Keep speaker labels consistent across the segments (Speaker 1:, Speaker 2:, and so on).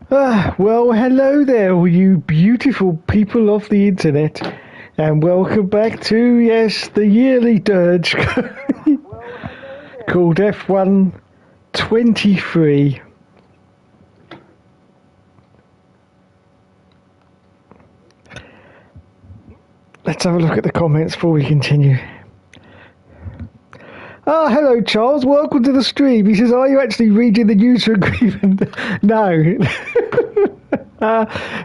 Speaker 1: Well, hello there, all you beautiful people of the internet, and welcome back to, yes, the yearly dirge called F1 23. Let's have a look at the comments before we continue. Oh, hello, Charles. Welcome to the stream. He says, are you actually reading the user agreement? No.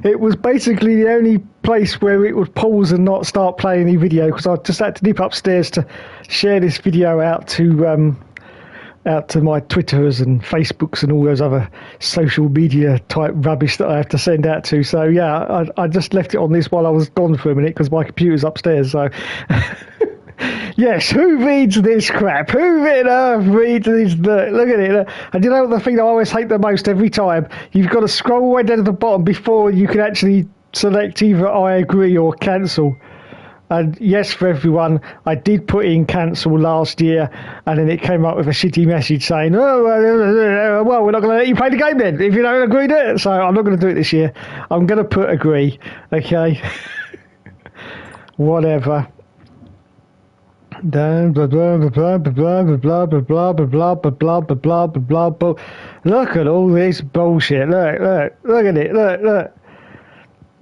Speaker 1: It was basically the only place where it would pause and not start playing any video, because I just had to nip upstairs to share this video out to my Twitters and Facebooks and all those other social media type rubbish that I have to send out to. So, yeah, I just left it on this while I was gone for a minute because my computer's upstairs. So... Yes, who reads this crap? Who on earth reads this? Look at it. And you know the thing I always hate the most every time? You've got to scroll all the way down to the bottom before you can actually select either I agree or cancel. And yes, for everyone, I did put in cancel last year, and then it came up with a shitty message saying, oh, well, we're not going to let you play the game then, if you don't agree to it. So I'm not going to do it this year. I'm going to put agree, okay? Whatever. Blah blah blah blah blah blah blah blah blah blah blah blah blah blah blah. Look at all this bullshit. Look at it. Look.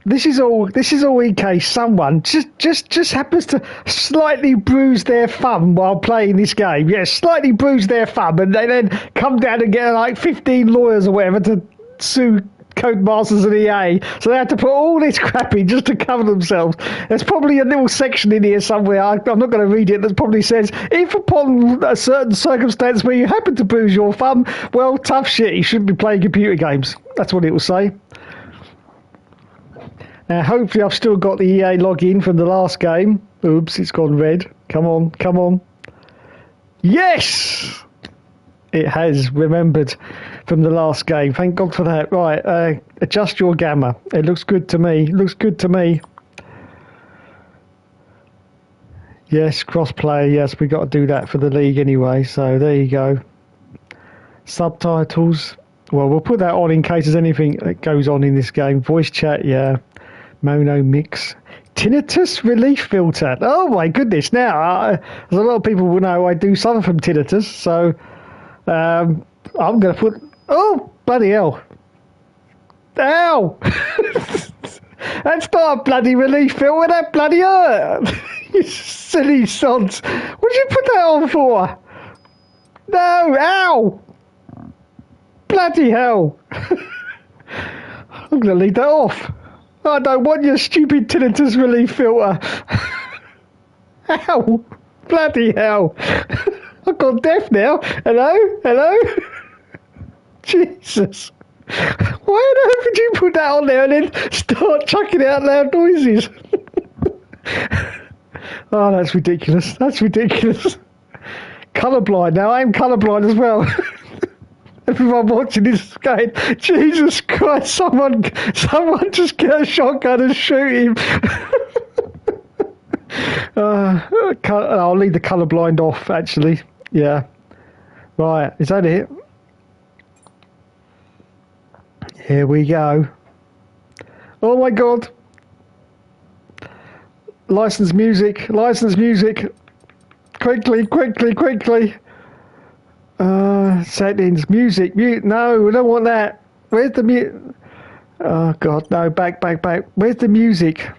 Speaker 1: This is all in case someone just happens to slightly bruise their thumb while playing this game. Yeah, slightly bruise their thumb, and they then come down and get like 15 lawyers or whatever to sue Codemasters and EA, so they had to put all this crap in just to cover themselves. There's probably a little section in here somewhere, I'm not going to read it, that probably says, if upon a certain circumstance where you happen to bruise your thumb, well, tough shit, you shouldn't be playing computer games. That's what it will say. Now, hopefully I've still got the EA login from the last game. Oops, it's gone red. Come on. Yes! It has remembered from the last game. Thank God for that. Right, adjust your gamma. It looks good to me. Yes, crossplay. Yes, we got to do that for the league anyway. So there you go. Subtitles. Well, we'll put that on in case there's anything that goes on in this game. Voice chat, yeah. Mono mix. Tinnitus relief filter. Oh my goodness. Now, as a lot of people will know, I do suffer from tinnitus. So... I'm going to put... Oh, bloody hell. Ow! That's not a bloody relief filter, that bloody hurt. You silly sods. What did you put that on for? No, ow! Bloody hell. I'm going to leave that off. I don't want your stupid tinnitus relief filter. Ow! Bloody hell. I've gone deaf now. Hello? Jesus. Why on earth would you put that on there and then start chucking out loud noises? Oh, that's ridiculous. Colourblind. Now, I'm colourblind as well. Everyone watching this is going, Jesus Christ, someone just get a shotgun and shoot him. I'll leave the colourblind off, actually. Yeah. Right, is that it? Here we go. Oh my God. License music. Quickly. Settings, music. No, we don't want that. Where's the music? Oh God, no, back. Where's the music?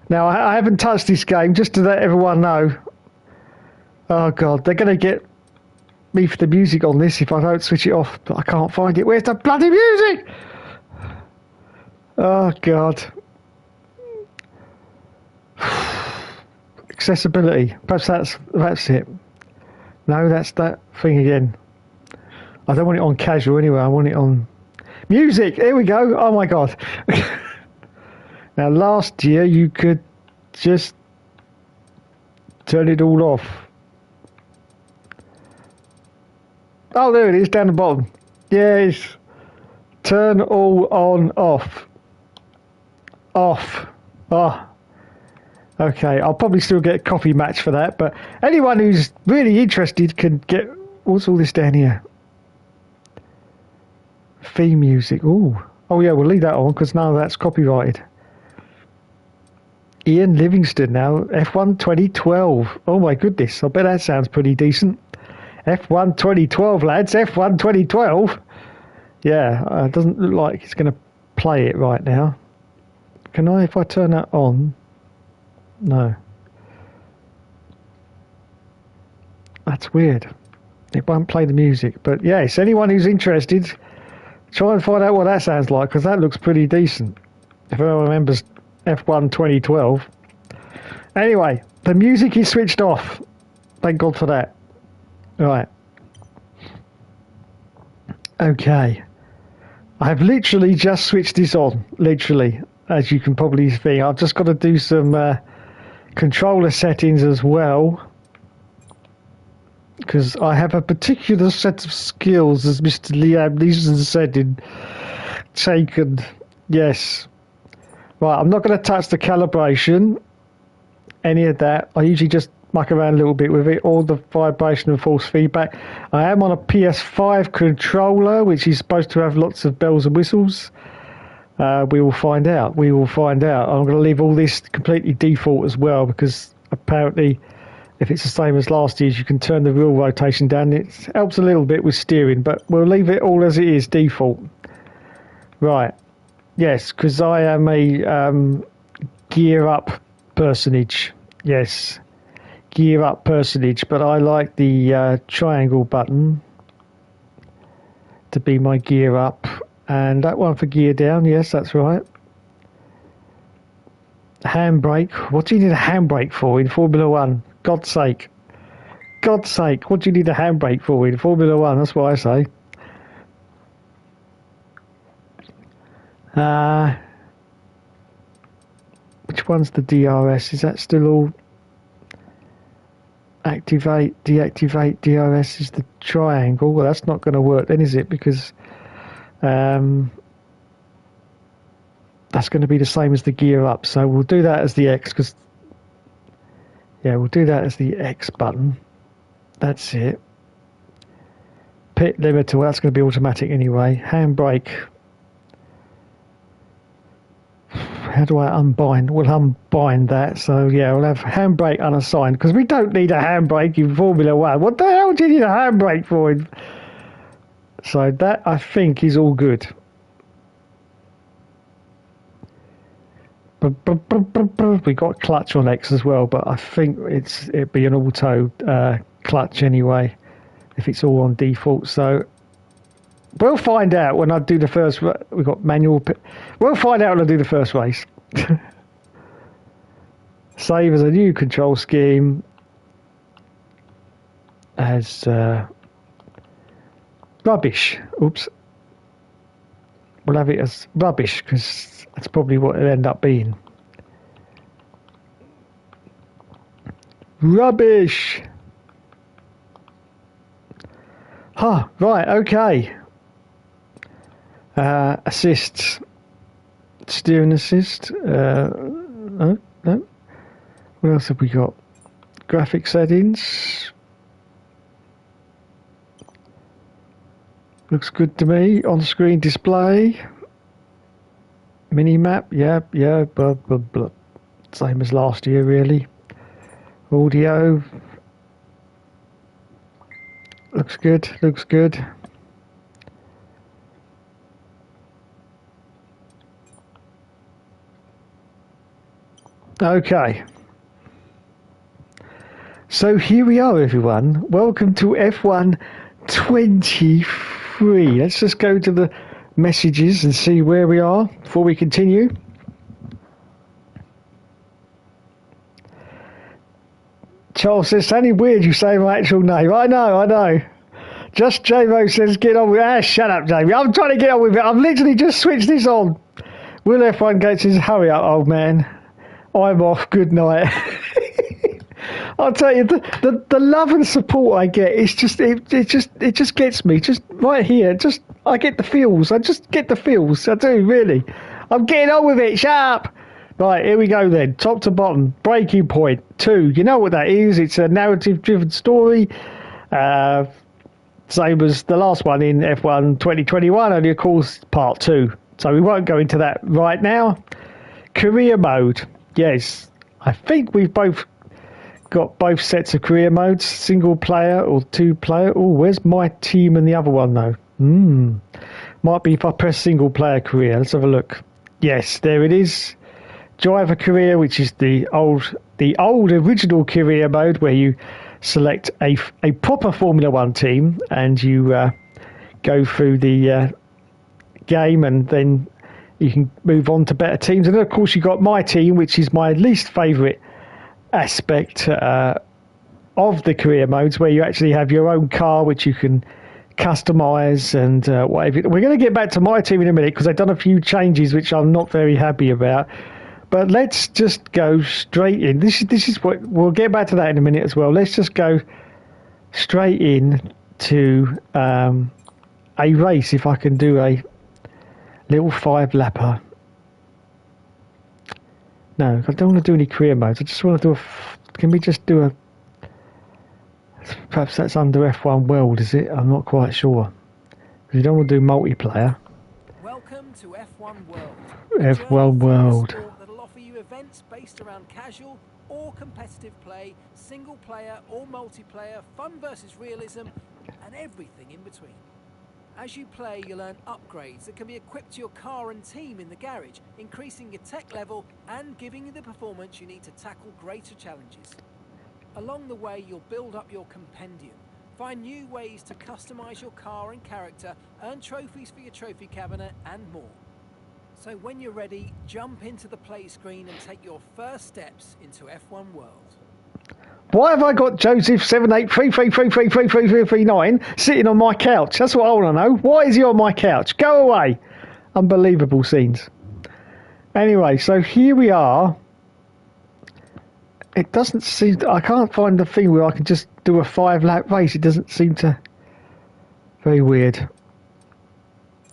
Speaker 1: Now, I haven't touched this game, just to let everyone know. Oh, God, they're going to get me for the music on this if I don't switch it off, but I can't find it. Where's the bloody music? Oh, God. Accessibility. Perhaps that's it. No, that's that thing again. I don't want it on casual anyway. I want it on... Music! Here we go. Oh, my God. Now, last year, you could just turn it all off. Oh, there it is, down the bottom. Yes. Turn all on, off. Off. Oh. Okay, I'll probably still get a coffee match for that, but anyone who's really interested can get... What's all this down here? Theme music. Ooh. Oh yeah, we'll leave that on because none of that's copyrighted. Ian Livingston now. F1 2012. Oh my goodness. I bet that sounds pretty decent. F1 2012, lads. F1 2012. Yeah, it doesn't look like it's going to play it right now. Can I, if I turn that on? No. That's weird. It won't play the music. But yes, anyone who's interested, try and find out what that sounds like, because that looks pretty decent. If anyone remembers F1 2012. Anyway, the music is switched off. Thank God for that. Right. Okay. I've literally just switched this on. Literally. As you can probably see. I've just got to do some controller settings as well. Because I have a particular set of skills, as Mr. Liam Neeson said in Taken. Yes. Right, I'm not going to touch the calibration. Any of that. I usually just muck around a little bit with it. All the vibration and force feedback. I am on a PS5 controller, which is supposed to have lots of bells and whistles. We will find out. We will find out. I'm going to leave all this completely default as well, because apparently if it's the same as last year's, you can turn the wheel rotation down. It helps a little bit with steering, but we'll leave it all as it is, default. Right. Yes, because I am a gear up personage. Yes. Gear up personage, but I like the triangle button to be my gear up. And that one for gear down, yes, that's right. Handbrake. What do you need a handbrake for in Formula 1? God's sake. God's sake, what do you need a handbrake for in Formula 1? That's what I say. Which one's the DRS? Is that still all? Activate, deactivate, DRS is the triangle. Well, that's not going to work then, is it? Because that's going to be the same as the gear up. So we'll do that as the X, because we'll do that as the X button. That's it. Pit limiter, well, that's going to be automatic anyway. Handbrake. How do I unbind? We'll unbind that. So yeah, we'll have handbrake unassigned, because we don't need a handbrake in Formula 1. What the hell do you need a handbrake for? So that, I think, is all good. We got clutch on X as well, but I think it'd be an auto clutch anyway if it's all on default. So we'll find out when I do the first. We got manual. We'll find out when I do the first race. Save as a new control scheme as rubbish. Oops. We'll have it as rubbish, because that's probably what it'll end up being. Rubbish. Huh, right, okay. Assists. Steering assist. No. What else have we got? Graphic settings. Looks good to me. On-screen display. Mini-map. Yeah. Blah, blah, blah. Same as last year, really. Audio. Looks good. Okay. So here we are, everyone. Welcome to F1 23. Let's just go to the messages and see where we are before we continue. Charles says, sounding weird you say my actual name. I know. Just J-Mo says, get on with it. Shut up, Jamie. I'm trying to get on with it. I've literally just switched this on. Will F1 Gates says, hurry up, old man. I'm off. Good night. I'll tell you, the love and support I get, it just gets me. Just right here, I get the feels. I just get the feels. I do, really. I'm getting on with it. Shut up. Right, here we go then. Top to bottom. Breaking Point 2. You know what that is. It's a narrative-driven story. same as the last one in F1 2021, only of course part 2. So we won't go into that right now. Career mode. Yes, I think we've both got both sets of career modes, single player or 2 player. Oh, where's my team and the other one though? Might be if I press single player career. Let's have a look. Yes, there it is. Driver career, which is the old original career mode where you select a proper Formula One team and you go through the game, and then you can move on to better teams. And then of course you got my team, which is my least favourite aspect of the career modes, where you actually have your own car which you can customize and whatever. We're going to get back to my team in a minute because they've done a few changes which I'm not very happy about. But let's just go straight in. This is what we'll get back to that in a minute as well. Let's just go straight in to a race. If I can do a little 5-lapper. No, I don't want to do any career modes. I just want to do can we just do a? Perhaps that's under F1 World, is it? I'm not quite sure. You don't want to do multiplayer.
Speaker 2: Welcome to F1 World.
Speaker 1: F1 World.
Speaker 2: That'll offer you events based around casual or competitive play, single player or multiplayer, fun versus realism, and everything in between. As you play, you'll earn upgrades that can be equipped to your car and team in the garage, increasing your tech level and giving you the performance you need to tackle greater challenges. Along the way, you'll build up your compendium, find new ways to customize your car and character, earn trophies for your trophy cabinet, and more. So when you're ready, jump into the play screen and take your first steps into F1 World.
Speaker 1: Why have I got Joseph 7833333339 sitting on my couch? That's what I want to know. Why is he on my couch? Go away. Unbelievable scenes. Anyway, so here we are. It doesn't seem... I can't find the thing where I can just do a 5-lap race. It doesn't seem to... Very weird.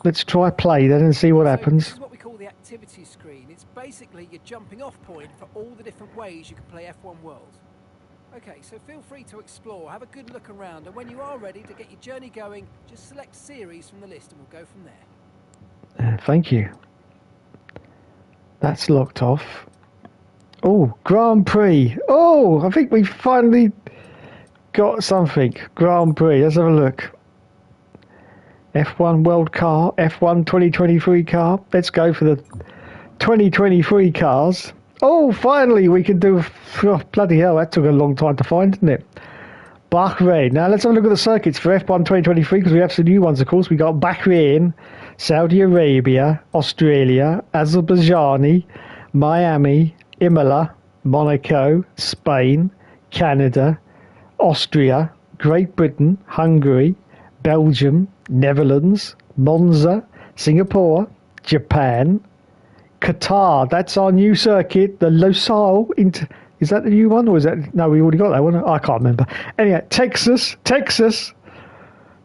Speaker 1: Let's try play then and see what happens.
Speaker 2: This is what we call the activity screen. It's basically your jumping off point for all the different ways you can play F1 World. Okay, so feel free to explore, have a good look around, and when you are ready to get your journey going, just select series from the list and we'll go from there.
Speaker 1: Thank you. That's locked off. Oh, Grand Prix. Oh, I think we finally got something. Grand Prix. Let's have a look. F1 World Car, F1 2023 car. Let's go for the 2023 cars. Oh, finally we can do... Oh, bloody hell, that took a long time to find, didn't it? Bahrain. Now let's have a look at the circuits for F1 2023 because we have some new ones, of course. We got Bahrain, Saudi Arabia, Australia, Azerbaijan, Miami, Imola, Monaco, Spain, Canada, Austria, Great Britain, Hungary, Belgium, Netherlands, Monza, Singapore, Japan, Qatar. That's our new circuit, the Losail. Is that the new one, or is that... No, we already got that one. I can't remember. Anyway, Texas,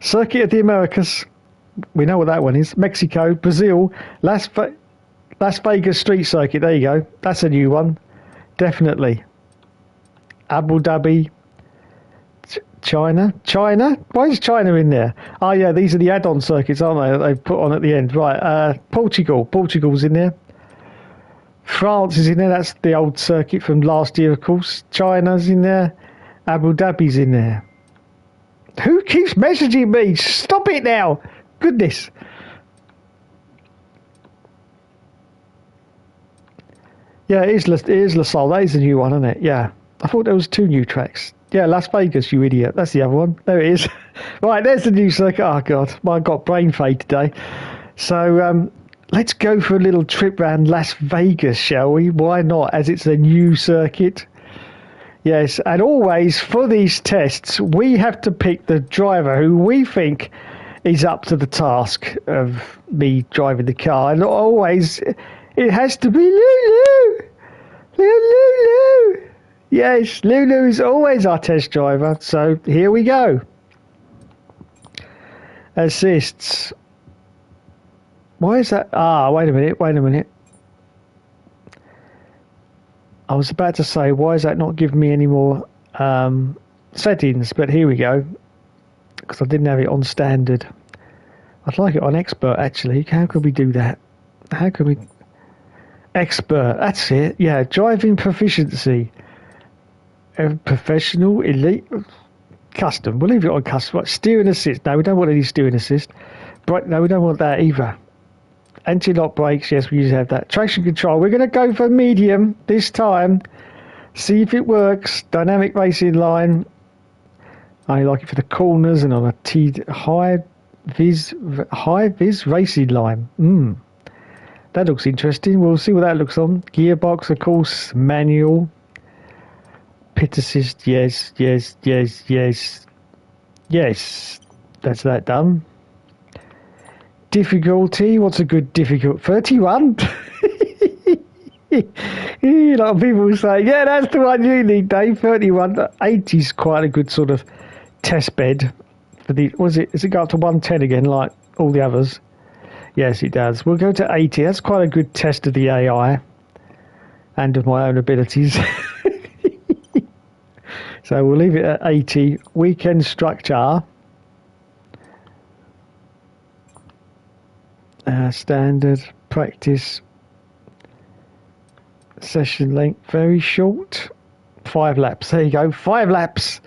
Speaker 1: Circuit of the Americas. We know what that one is. Mexico, Brazil, Las Vegas Street Circuit. There you go. That's a new one. Definitely. Abu Dhabi. China. Why is China in there? Oh, yeah, these are the add-on circuits, aren't they, that they've put on at the end. Right, Portugal's in there. France is in there. That's the old circuit from last year, of course. China's in there. Abu Dhabi's in there. Who keeps messaging me? Stop it now. Goodness. Yeah, it is Losail. That is the new one, isn't it? Yeah. I thought there was 2 new tracks. Yeah, Las Vegas, you idiot. That's the other one. There it is. Right, there's the new circuit. Oh, God. I've got brain fade today. So, let's go for a little trip around Las Vegas, shall we? Why not, as it's a new circuit? Yes, and always for these tests, we have to pick the driver who we think is up to the task of me driving the car. And always, it has to be Lulu. Lulu. Yes, Lulu is always our test driver. So here we go. Assists. Why is that? Ah, wait a minute. I was about to say, why is that not giving me any more settings? But here we go. because I didn't have it on standard. I'd like it on expert, actually. How could we do that? How could we... Expert, that's it. Yeah, driving proficiency. Professional, elite, custom. We'll leave it on custom. Right, steering assist. No, we don't want any steering assist. Brake, no, we don't want that either. Anti-lock brakes, yes, we usually have that. Traction control, we're going to go for medium this time. See if it works. Dynamic racing line. I like it for the corners and on a high vis racing line. That looks interesting. We'll see what that looks on. Gearbox, of course, manual. Pit assist, yes. Yes, that's that done. Difficulty, what's a good difficult? 31? A lot of people say, yeah, that's the one you need, Dave. 31. 80 is quite a good sort of test bed. For the, does it go up to 110 again, like all the others? Yes, it does. We'll go to 80. That's quite a good test of the AI and of my own abilities. So we'll leave it at 80. Weekend structure. Standard. Practice. Session length. Very short. 5 laps. There you go. 5 laps.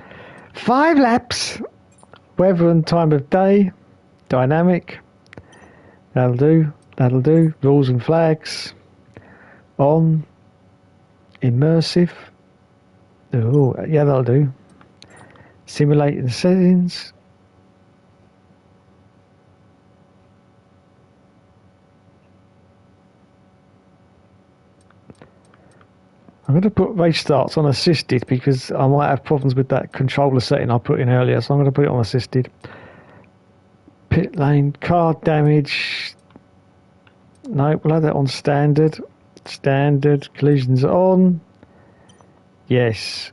Speaker 1: 5 laps. Weather and time of day. Dynamic. That'll do. That'll do. Rules and flags. On. Immersive. Oh, yeah, that'll do. Simulating settings. I'm going to put race starts on assisted because I might have problems with that controller setting I put in earlier, so I'm going to put it on assisted. Pit lane, car damage. No, we'll have that on standard. Standard, collisions on. Yes.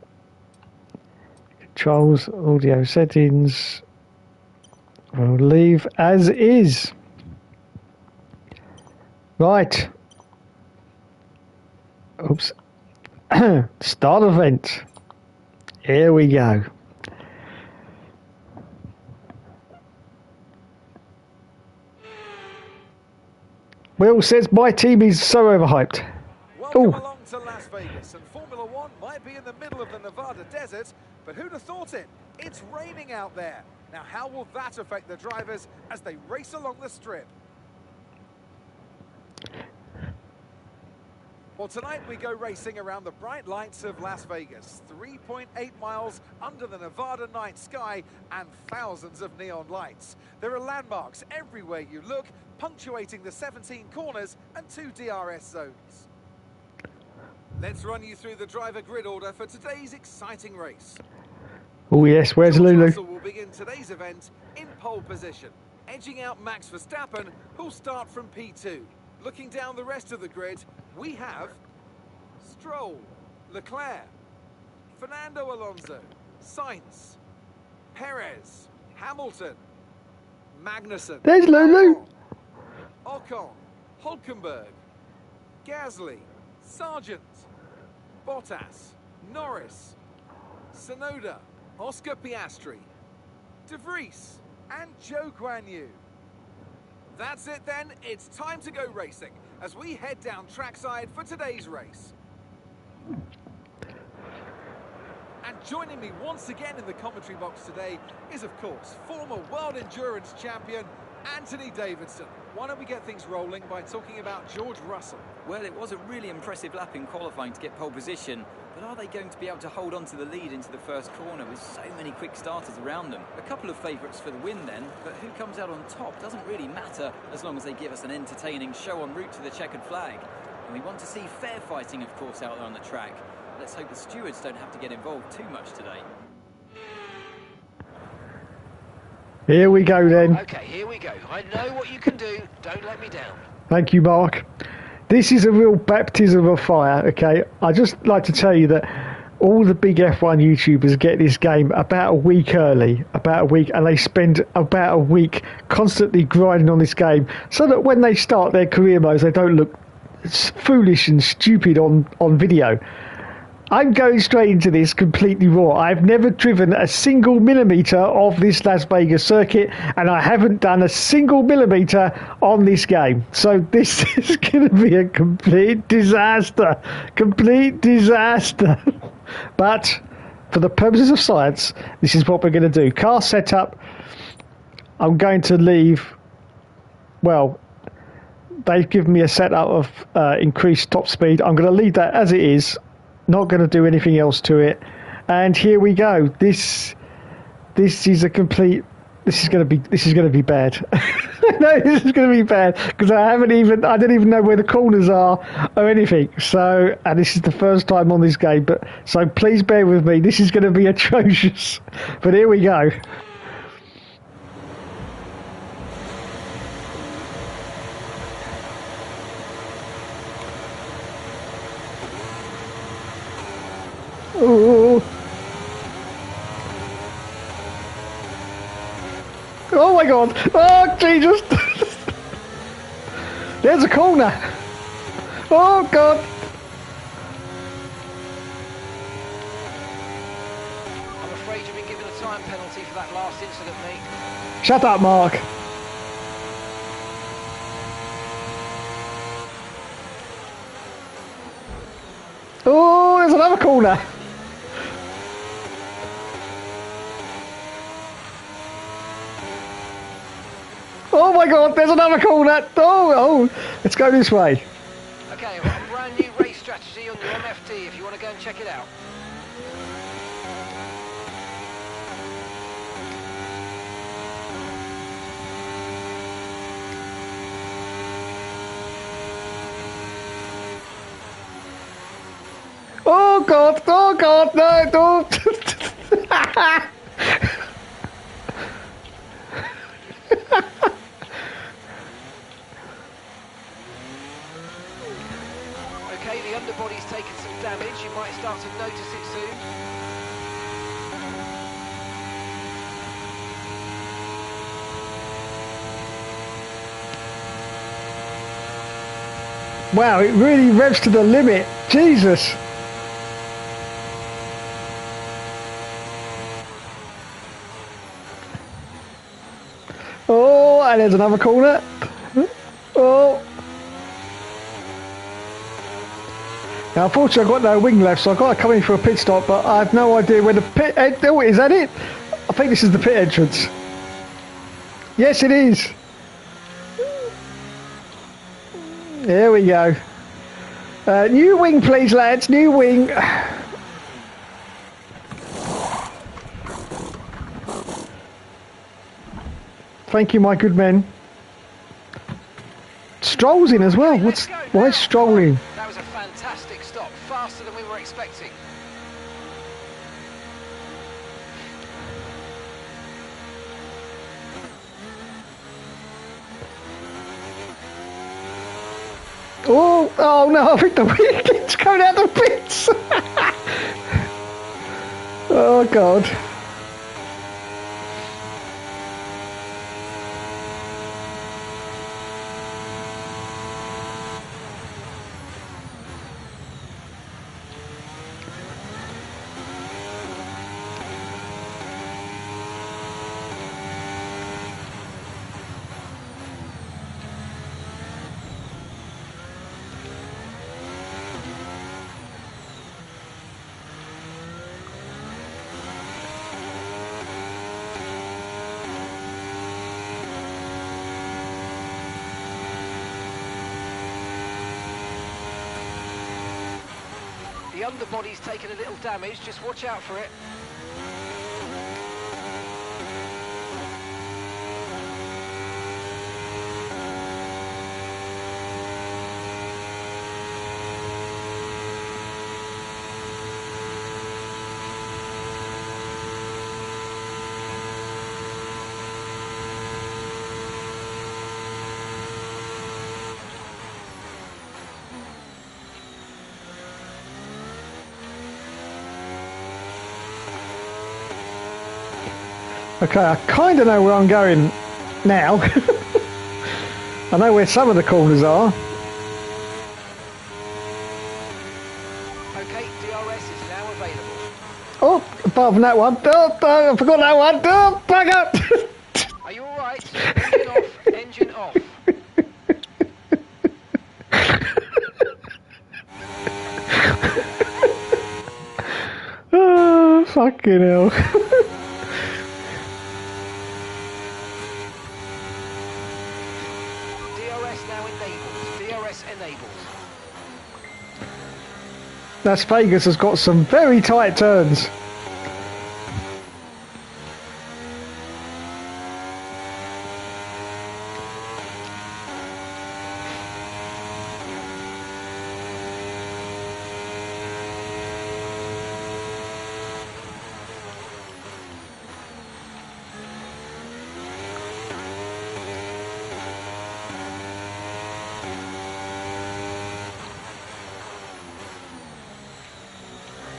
Speaker 1: Controls, audio settings. We'll leave as is. Right. Oops. Start event. Here we go. Will says my team is so overhyped.
Speaker 3: Welcome along to Las Vegas, and Formula One might be in the middle of the Nevada desert, but who'd have thought it? It's raining out there. Now, how will that affect the drivers as they race along the strip? Well, tonight we go racing around the bright lights of Las Vegas, 3.8 miles under the Nevada night sky and thousands of neon lights. There are landmarks everywhere you look, punctuating the 17 corners and 2 DRS zones. Let's run you through the driver grid order for today's exciting race.
Speaker 1: Oh yes, where's Lulu?
Speaker 3: Russell will begin today's event in pole position, edging out Max Verstappen, who'll start from P2. Looking down the rest of the grid, we have Stroll, Leclerc, Fernando Alonso, Sainz, Perez, Hamilton, Magnussen.
Speaker 1: There's Lulu.
Speaker 3: Ocon, Hulkenberg, Gasly, Sargent, Bottas, Norris, Tsunoda, Oscar Piastri, De Vries, and Zhou Guanyu. That's it then, it's time to go racing as we head down trackside for today's race. And joining me once again in the commentary box today is, of course, former World Endurance Champion Anthony Davidson. Why don't we get things rolling by talking about George Russell?
Speaker 4: Well, it was a really impressive lap in qualifying to get pole position, but are they going to be able to hold on to the lead into the first corner with so many quick starters around them? A couple of favourites for the win then, but who comes out on top doesn't really matter as long as they give us an entertaining show en route to the checkered flag. And we want to see fair fighting, of course, out there on the track. Let's hope the stewards don't have to get involved too much today.
Speaker 1: Here we go then.
Speaker 5: Okay, here we go. I know what you can do. Don't let me down.
Speaker 1: Thank you, Mark. This is a real baptism of fire, okay? I just like to tell you that all the big F1 YouTubers get this game about a week early, and they spend about a week constantly grinding on this game so that when they start their career modes, they don't look foolish and stupid on video. I'm going straight into this completely raw. I've never driven a single millimetre of this Las Vegas circuit, and I haven't done a single millimetre on this game. So this is going to be a complete disaster. Complete disaster. But for the purposes of science, this is what we're going to do. Car setup, I'm going to leave, well, they've given me a setup of increased top speed. I'm going to leave that as it is. Not going to do anything else to it. And here we go. This is a complete. This is going to be bad. No, this is going to be bad because I don't even know where the corners are or anything. So, and this is the first time on this game. But so please bear with me. This is going to be atrocious. But here we go. Ooh. Oh my god! Oh Jesus! There's a corner! Oh god!
Speaker 5: I'm afraid you've been given a time penalty for that last incident, mate.
Speaker 1: Shut up, Mark! Oh, there's another corner! Oh my god, there's another corner! Oh, let's go this way.
Speaker 5: Okay, I've got a brand new race strategy on your MFT if you want to go and check it out.
Speaker 1: Oh god, no, don't!
Speaker 5: Okay, the underbody's taken some damage. You might start to notice it soon.
Speaker 1: Wow, it really revs to the limit. Jesus. Oh, and there's another corner. Oh. Now, unfortunately, I've got no wing left, so I've got to come in for a pit stop, but I have no idea where the pit... Oh, is that it? I think this is the pit entrance. Yes, it is. There we go. New wing, please, lads. New wing. Thank you, my good men. Stroll's in as well. Why is Stroll in?
Speaker 5: That was a fantastic stop, faster than we were expecting.
Speaker 1: Oh no, I think the wing keeps coming out the pits. Oh god.
Speaker 5: The underbody's taken a little damage, just watch out for it.
Speaker 1: Okay, I kind of know where I'm going now. I know where some of the corners are.
Speaker 5: Okay, DRS is
Speaker 1: apart from that one. I forgot that one. Bugger!
Speaker 5: Are you all right? Engine off. Engine off.
Speaker 1: Oh, fucking hell.
Speaker 5: DRS now enabled. DRS enabled.
Speaker 1: Las Vegas has got some very tight turns.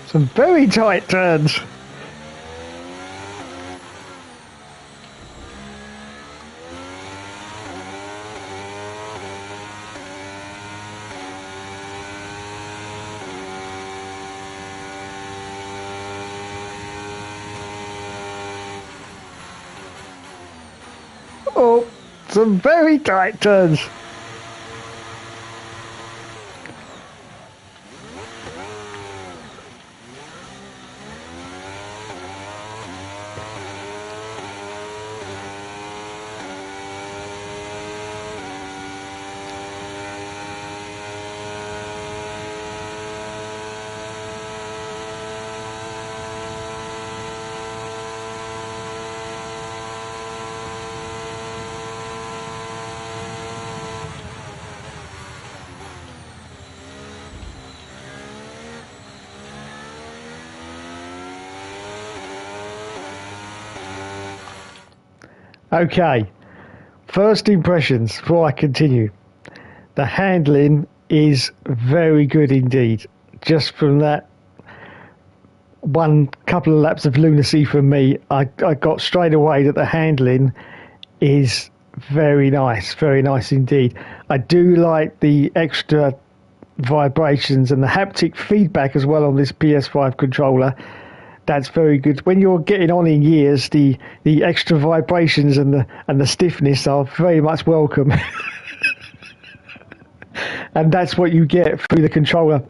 Speaker 1: Some very tight turns. Oh, some very tight turns. Okay, first impressions before I continue. The handling is very good indeed. Just from that one couple of laps of lunacy from me, I got straight away that the handling is very nice indeed. I do like the extra vibrations and the haptic feedback as well on this PS5 controller. That's very good. When you're getting on in years, the extra vibrations and the stiffness are very much welcome. And that's what you get through the controller.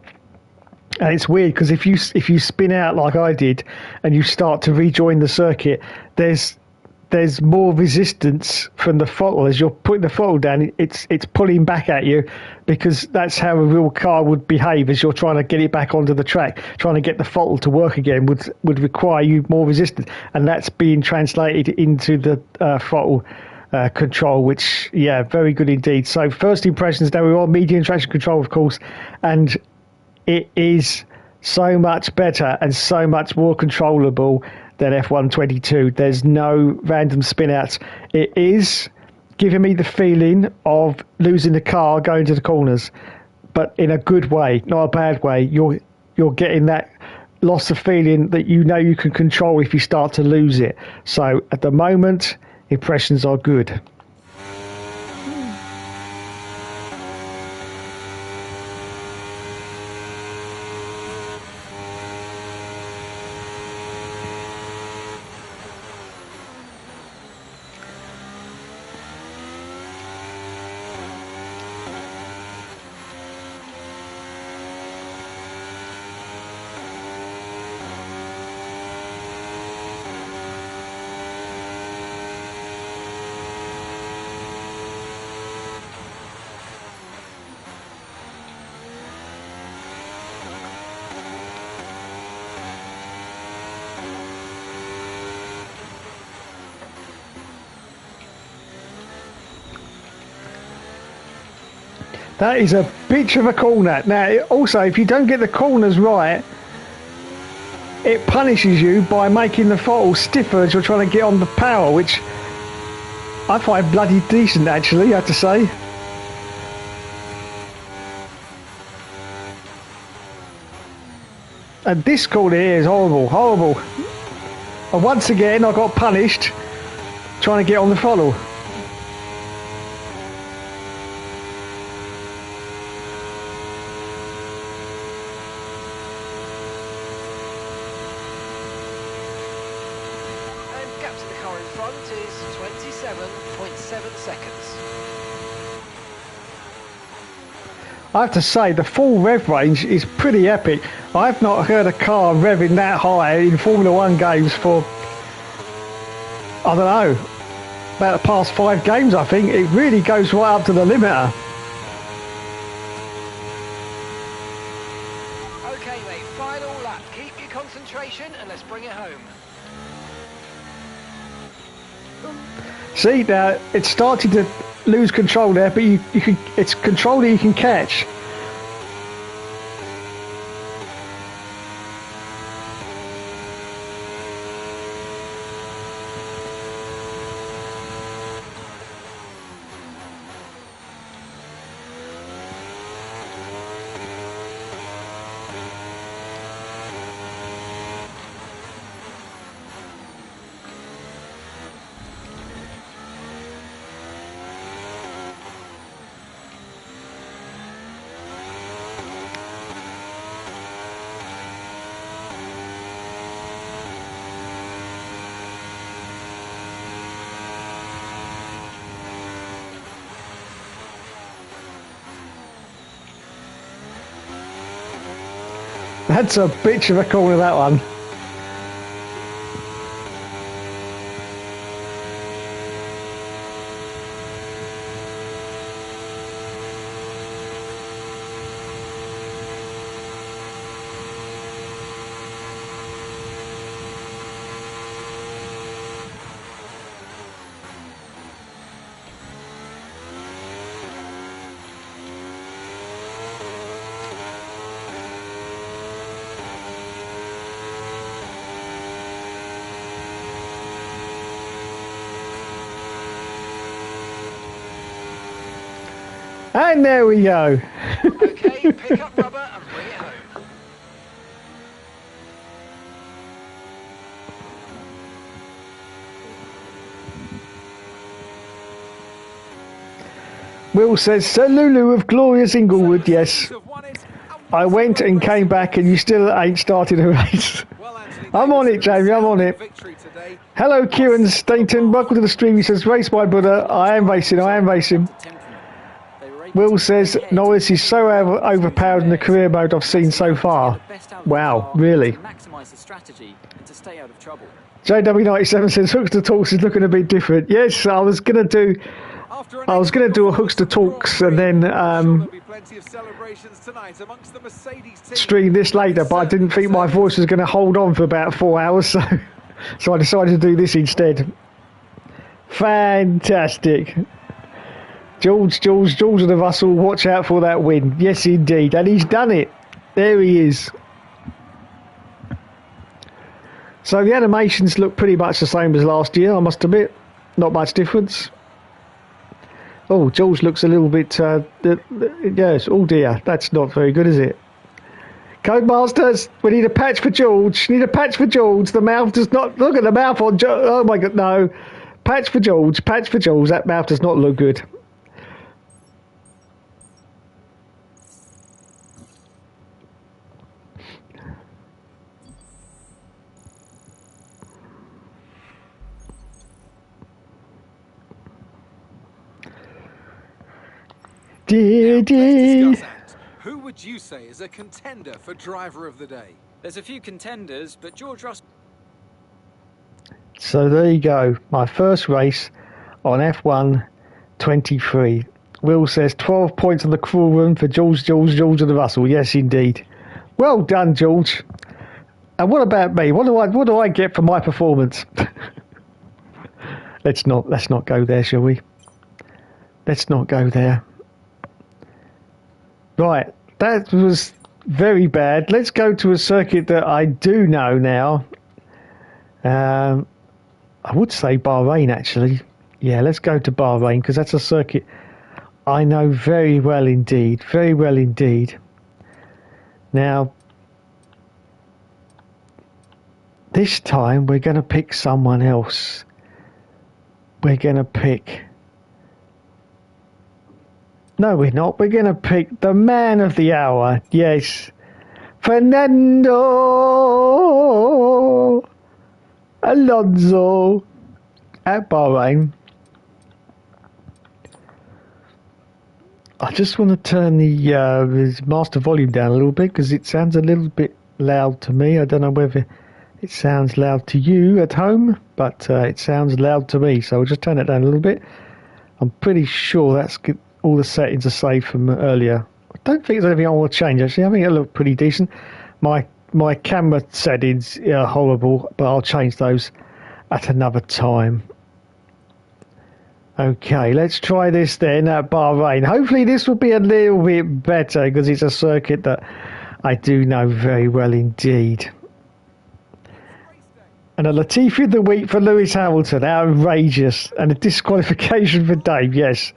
Speaker 1: And it's weird because if you spin out like I did and you start to rejoin the circuit, there's more resistance from the throttle. As you're putting the throttle down, it's pulling back at you, because that's how a real car would behave as you're trying to get it back onto the track. Trying to get the throttle to work again would require you more resistance, and that's being translated into the throttle control, which, yeah, very good indeed. So first impressions, now we're on medium traction control, of course, and it is so much better and so much more controllable than F122. There's no random spin outs. It is giving me the feeling of losing the car going to the corners, but in a good way, not a bad way. You're getting that loss of feeling that you know you can control if you start to lose it. So at the moment, impressions are good. That is a bitch of a corner. Now, also, if you don't get the corners right, it punishes you by making the throttle stiffer as you're trying to get on the power, which I find bloody decent, actually, I have to say. And this corner here is horrible, horrible. And once again, I got punished trying to get on the throttle.
Speaker 5: it is, 27.7 seconds.
Speaker 1: I have to say, the full rev range is pretty epic. I've not heard a car revving that high in Formula One games for, I don't know, about the past 5 games, I think. It really goes right up to the limiter.
Speaker 5: Okay, mate, final lap. Keep your concentration and let's bring it home.
Speaker 1: See, now it's starting to lose control there, but you can, it's control that you can catch. That's a bitch of a corner, that one. And there we go.
Speaker 5: Okay, pick up rubber and bring it home.
Speaker 1: Will says, Sir Lulu of glorious Inglewood, yes. I went and came back and you still ain't started a race. I'm on it, Jamie, I'm on it. Hello, Kieran Stainton. Welcome to the stream. He says, race my Buddha. I am racing, I am racing. Will says, Norris is so overpowered in the career mode I've seen so far. Wow, really? JW97 says, Hookster Talks is looking a bit different. Yes, I was gonna do a Hookster Talks and then stream this later, but I didn't think my voice was going to hold on for about 4 hours, so I decided to do this instead. Fantastic. George of the Russell, watch out for that win. Yes, indeed. And he's done it. There he is. So the animations look pretty much the same as last year, I must admit. Not much difference. Oh, George looks a little bit... yes, oh dear. That's not very good, is it? Codemasters, we need a patch for George. Need a patch for George. The mouth does not... Look at the mouth on George. Oh my God, no. Patch for George. Patch for George. That mouth does not look good.
Speaker 3: Who would you say is a contender for driver of the day?
Speaker 4: There's a few contenders, but George Russell...
Speaker 1: So there you go. My first race on F1 23. Will says 12 points on the crawl room for George of the Russell. Yes, indeed. Well done, George. And what about me? What do I get for my performance? Let's not go there, shall we? Let's not go there. Right, that was very bad. Let's go to a circuit that I do know now. I would say Bahrain, actually. Yeah, let's go to Bahrain, because that's a circuit I know very well indeed. Very well indeed. Now, this time we're going to pick someone else. We're going to pick... No, we're not. We're going to pick the man of the hour. Yes. Fernando Alonso. at Bahrain. I just want to turn the master volume down a little bit because it sounds a little bit loud to me. I don't know whether it sounds loud to you at home, but it sounds loud to me. So I'll just turn it down a little bit. I'm pretty sure that's good. All the settings are saved from earlier. I don't think there's anything I want to change actually. I think it looks pretty decent. My camera settings are horrible, but I'll change those at another time. Okay, let's try this then at Bahrain. Hopefully this will be a little bit better because it's a circuit that I do know very well indeed. And a Latifi of the week for Lewis Hamilton, outrageous. And a disqualification for Dave, yes.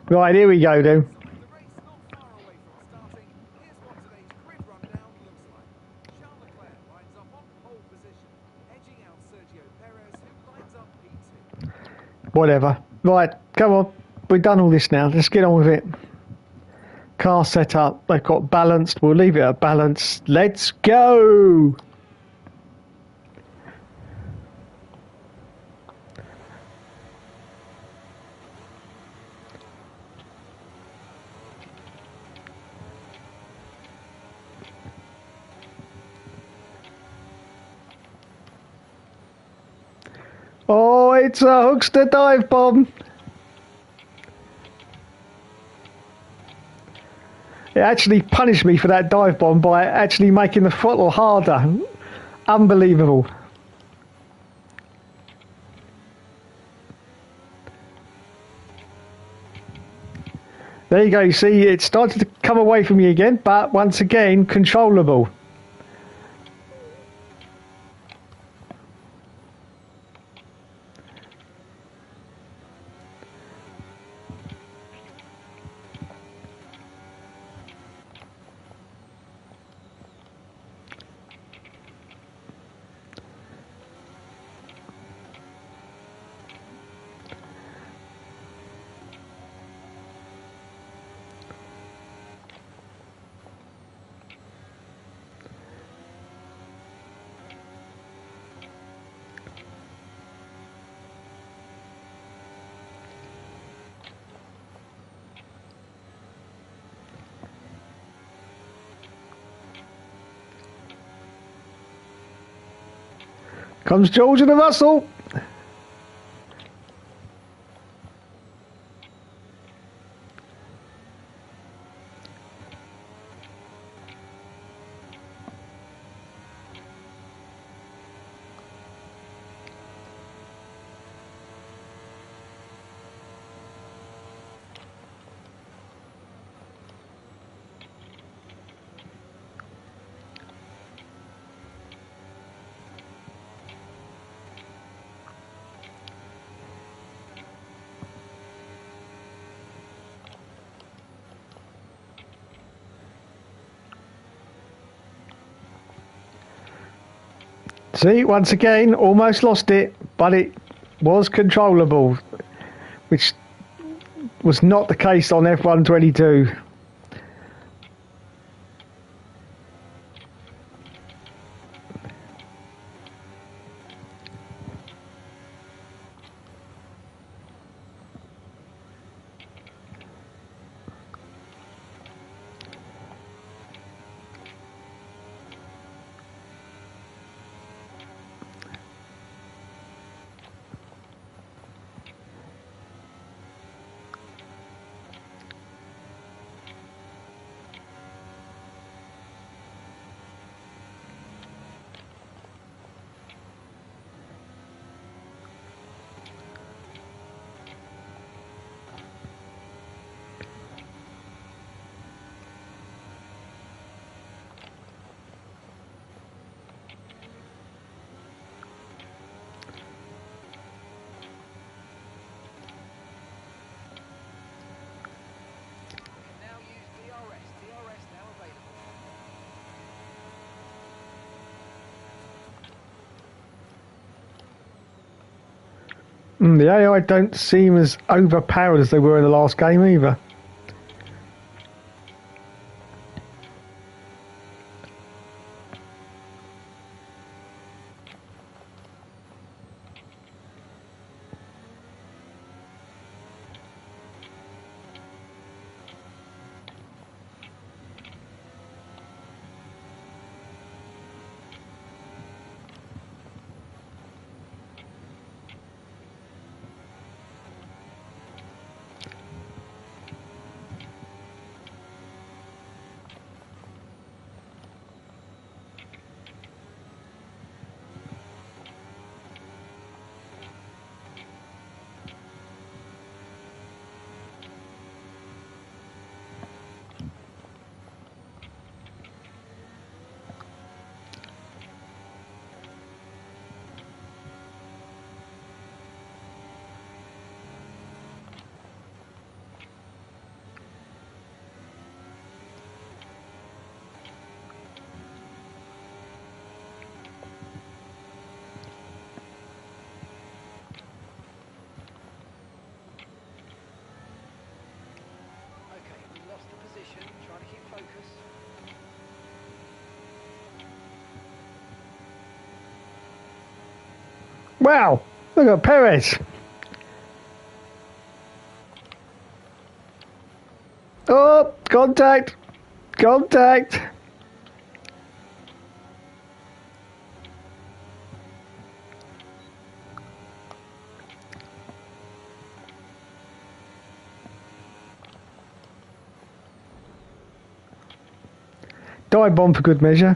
Speaker 1: Right, here we go then.
Speaker 3: The race not far away from starting. Here's what today's grid rundown looks like. Charles Leclerc lines up on pole position, edging out Sergio Perez, who lines up P2.
Speaker 1: Whatever. Right, come on. We've done all this now. Let's get on with it. Car set up. They've got balanced. We'll leave it at balance. Let's go. Oh, it's a Hookster dive bomb. It actually punished me for that dive bomb by actually making the throttle harder. Unbelievable. There you go. You see, it started to come away from me again, but once again, controllable. Comes George and Russell. See, once again, almost lost it, but it was controllable, which was not the case on F122.
Speaker 5: Now use DRS. DRS now available.
Speaker 1: The AI don't seem as overpowered as they were in the last game either.
Speaker 5: second, trying to keep focus.
Speaker 1: Wow, look at Perez. Oh, contact. Contact. Dive bomb for good measure.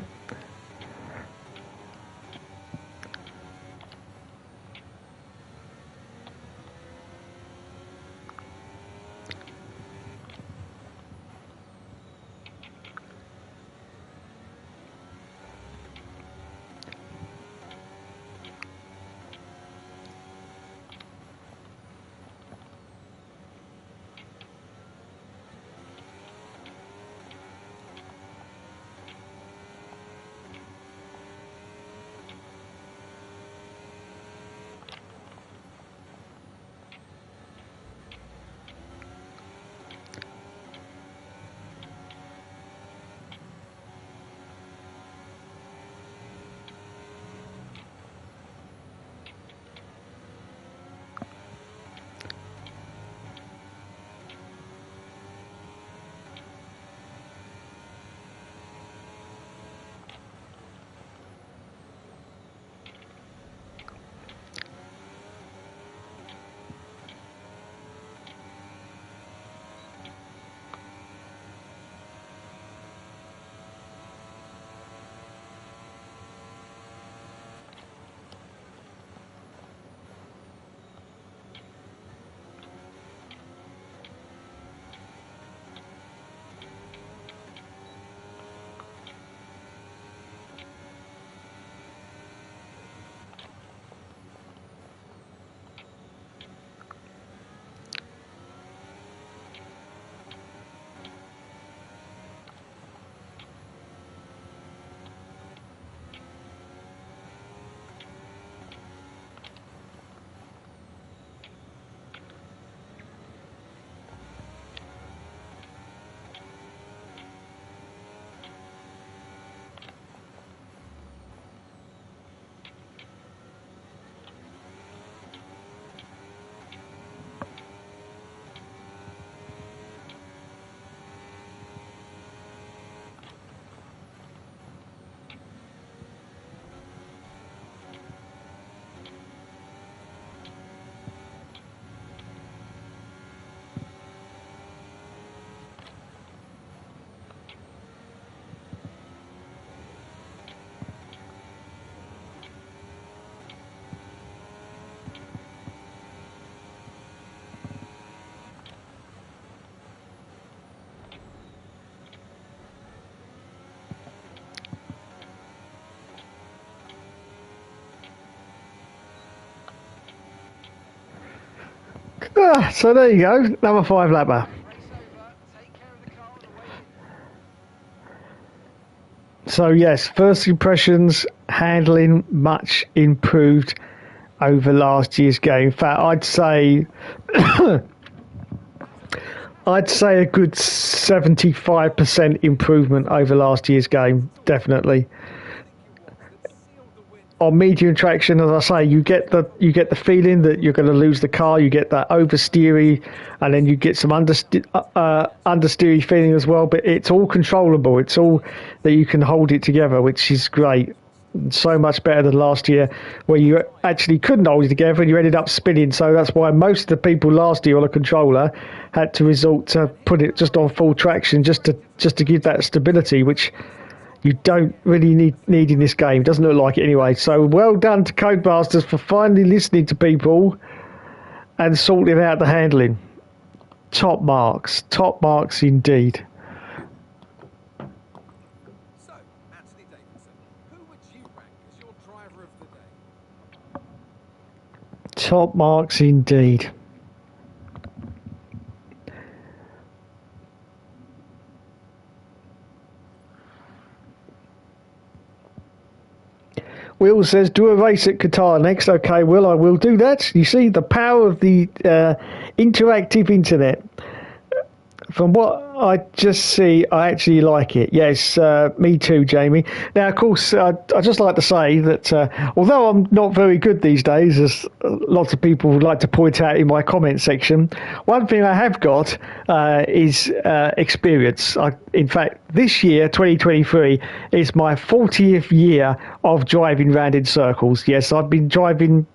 Speaker 1: So there you go, number 5 lapper.
Speaker 5: Race over, take care of the car on the way in.
Speaker 1: So yes, first impressions, handling much improved over last year's game. In fact, I'd say a good 75% improvement over last year's game, definitely. On medium traction, as I say, you get the feeling that you're going to lose the car. You get that oversteery, and then you get some understeery feeling as well. But it's all controllable. It's all that you can hold it together, which is great. So much better than last year, where you actually couldn't hold it together and you ended up spinning. So that's why most of the people last year on a controller had to resort to put it just on full traction, just to give that stability, which you don't really need in this game. Doesn't look like it anyway. So well done to Codemasters for finally listening to people and sorting out the handling. Top marks indeed.
Speaker 3: So, Anthony Davidson, who would you rank as your driver of the day?
Speaker 1: Top marks indeed. Will says, do a race at Qatar next. Okay, Will, I will do that. You see, the power of the interactive internet. From what I just see, I actually like it. Yes, me too, Jamie. Now, of course, I'd just like to say that although I'm not very good these days, as lots of people would like to point out in my comment section, one thing I have got is experience. In fact, this year, 2023, is my 40th year of driving round in circles. Yes, I've been driving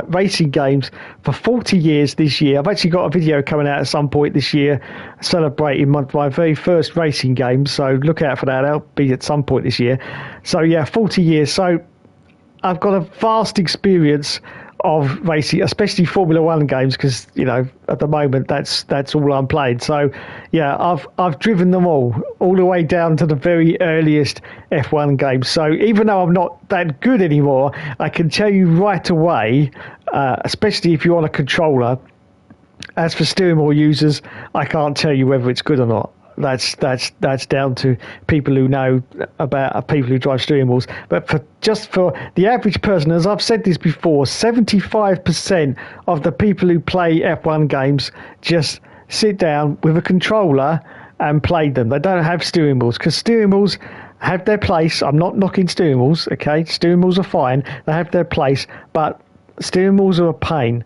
Speaker 1: racing games for 40 years this year. I've actually got a video coming out at some point this year celebrating my very first racing game, so look out for that. That'll be at some point this year. So yeah, 40 years. So I've got a vast experience of racing, especially Formula One games, because at the moment that's all I'm playing. So yeah, I've driven them all the way down to the very earliest F1 games. So even though I'm not that good anymore, I can tell you right away, especially if you're on a controller. As for steering wheel users, I can't tell you whether it's good or not. That's down to people who know about people who drive steering wheels. But for the average person, as I've said this before, 75% of the people who play F1 games just sit down with a controller and play them. They don't have steering wheels because steering wheels have their place. I'm not knocking steering wheels, okay? Steering wheels are fine. They have their place, but steering wheels are a pain.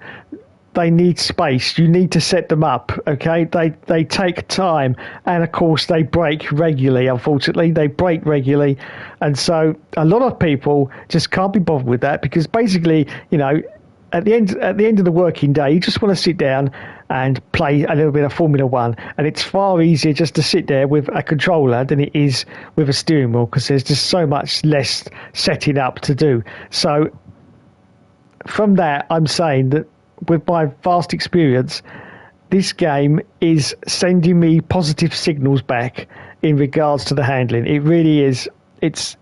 Speaker 1: They need space. You need to set them up, okay? They take time, and of course they break regularly. Unfortunately, they break regularly, and so a lot of people just can't be bothered with that because basically, at the end of the working day, you just want to sit down and play a little bit of Formula One, and it's far easier just to sit there with a controller than it is with a steering wheel because there's just so much less setting up to do. So from that, I'm saying that with my vast experience, this game is sending me positive signals back in regards to the handling. It really is. It's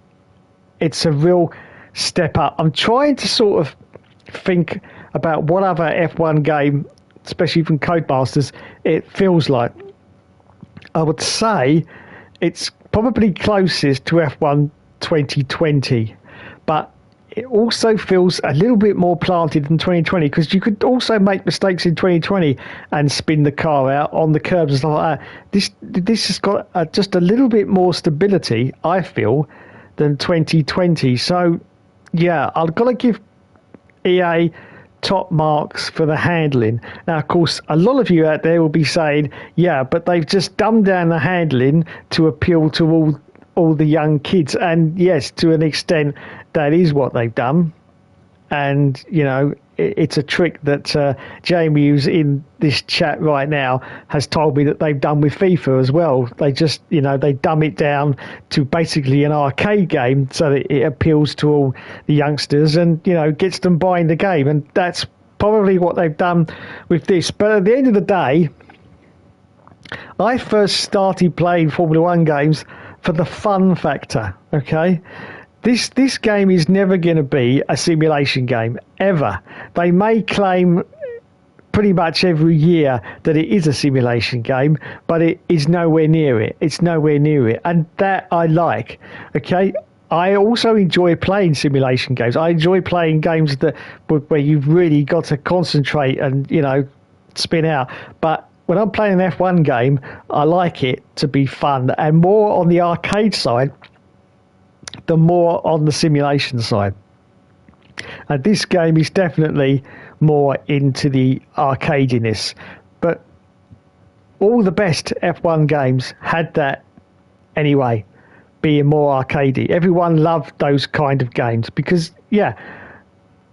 Speaker 1: a real step up. I'm trying to sort of think about what other F1 game, especially from Codemasters, it feels like. I would say it's probably closest to F1 2020, but it also feels a little bit more planted than 2020 because you could also make mistakes in 2020 and spin the car out on the curbs and stuff like that. This has got just a little bit more stability, I feel, than 2020. So, yeah, I've got to give EA top marks for the handling. Now, of course, a lot of you out there will be saying, yeah, but they've just dumbed down the handling to appeal to all the young kids. And yes, to an extent, that is what they've done. And, it's a trick that Jamie, who's in this chat right now, has told me that they've done with FIFA as well. They just, they dumb it down to basically an arcade game so that it appeals to all the youngsters and, gets them buying the game. And that's probably what they've done with this. But at the end of the day, I first started playing Formula One games for the fun factor, okay? This game is never going to be a simulation game, ever. They may claim pretty much every year that it is a simulation game, but it is nowhere near it. It's nowhere near it. And that I like, okay? I also enjoy playing simulation games. I enjoy playing games where you've really got to concentrate and, spin out. But when I'm playing an F1 game, I like it to be fun and more on the arcade side than more on the simulation side. And this game is definitely more into the arcadiness. But all the best F1 games had that anyway, being more arcadey. Everyone loved those kind of games because, yeah,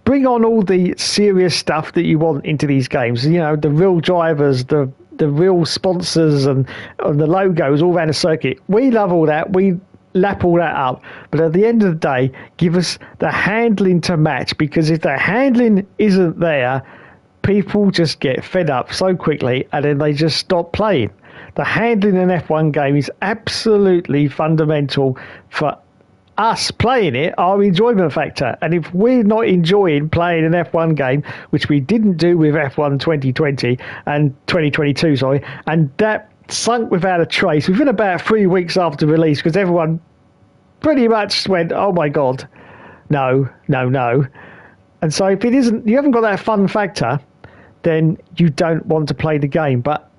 Speaker 1: bring on all the serious stuff that you want into these games. The real drivers, the real sponsors and the logos all around the circuit. We love all that. We lap all that up. But at the end of the day, give us the handling to match, because if the handling isn't there, people just get fed up so quickly and then they just stop playing. The handling in an F1 game is absolutely fundamental for us playing it, our enjoyment factor. And if we're not enjoying playing an F1 game, which we didn't do with F1 2020 and 2022, sorry, and that sunk without a trace within about 3 weeks after release, because everyone pretty much went, oh my God, no. And so if you haven't got that fun factor, then you don't want to play the game. But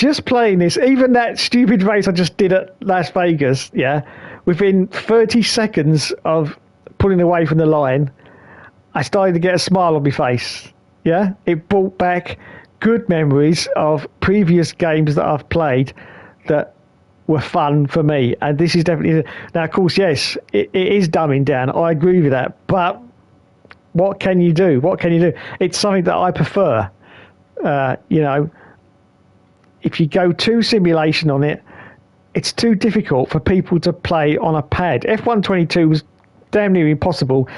Speaker 1: just playing this, even that stupid race I just did at Las Vegas, yeah, within 30 seconds of pulling away from the line, I started to get a smile on my face. Yeah, it brought back good memories of previous games that I've played that were fun for me. And this is definitely... Now, of course, yes, it is dumbing down. I agree with that. But what can you do? What can you do? It's something that I prefer. You know, if you go to simulation on it, it's too difficult for people to play on a pad. F122 was damn near impossible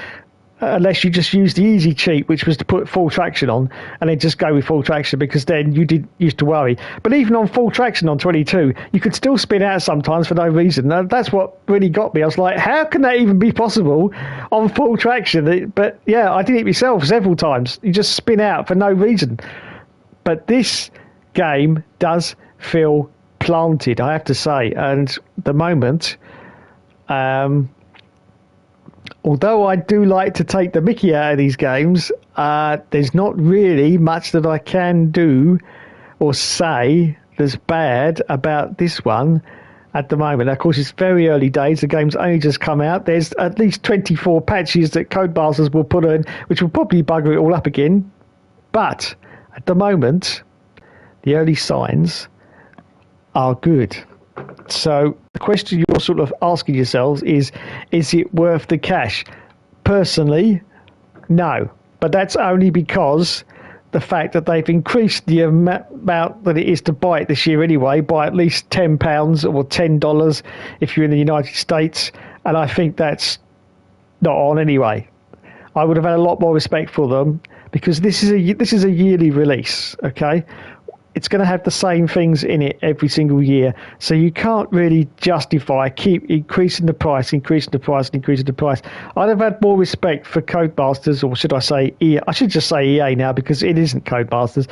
Speaker 1: unless you just use the easy cheat, which was to put full traction on and then just go with full traction, because then you used to worry. But even on full traction on 22, you could still spin out sometimes for no reason. That's what really got me. I was like, how can that even be possible on full traction? But yeah, I did it myself several times. You just spin out for no reason. But this game does feel planted, I have to say. And at the moment, although I do like to take the mickey out of these games, there's not really much that I can do or say that's bad about this one at the moment. Of course, it's very early days. The game's only just come out. There's at least 24 patches that Codemasters will put in, which will probably bugger it all up again. But at the moment, the early signs are good. So the question you're sort of asking yourselves is it worth the cash? Personally, no. But that's only because the fact that they've increased the amount that it is to buy it this year anyway by at least £10 or $10 if you're in the United States. And I think that's not on anyway. I would have had a lot more respect for them, because this is a yearly release, okay? It's going to have the same things in it every single year. So you can't really justify keep increasing the price. I'd have had more respect for Codemasters, or should I say EA? I should just say EA now, because it isn't Codemasters.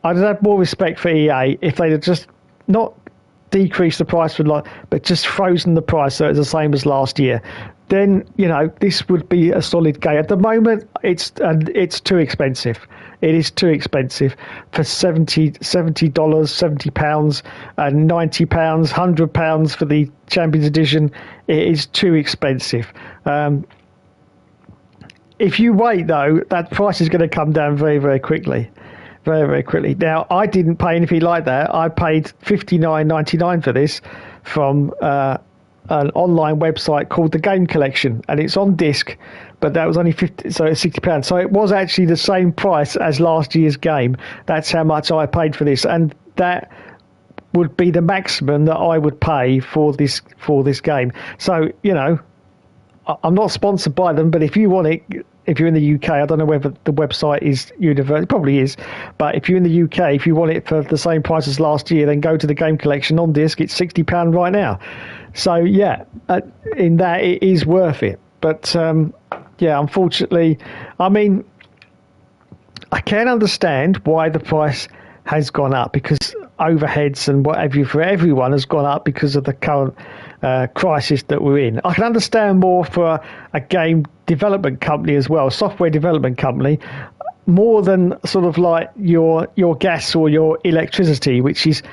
Speaker 1: I'd have had more respect for EA if they'd have just not decreased the price but just frozen the price so it's the same as last year. Then, you know, this would be a solid game. At the moment, it's too expensive. It is too expensive for $70, £70, and £90, £100 for the Champions Edition. It is too expensive. If you wait, though, that price is going to come down very, very quickly. Very, very quickly. Now, I didn't pay anything like that. I paid $59.99 for this from an online website called the Game Collection, and it's on disc, but that was only £60. So it was actually the same price as last year's game. That's how much I paid for this, and that would be the maximum that I would pay for this game. So, you know, I'm not sponsored by them, but if you want it, if you're in the UK, I don't know whether the website is universal, it probably is, but if you're in the UK, if you want it for the same price as last year, then go to the Game Collection on disc. It's £60 right now. So yeah, in that it is worth it. But yeah, unfortunately, I mean, I can understand why the price has gone up, because overheads and whatever for everyone has gone up because of the current crisis that we're in. I can understand more for a game development company as well, a software development company, more than sort of like your gas or your electricity, which is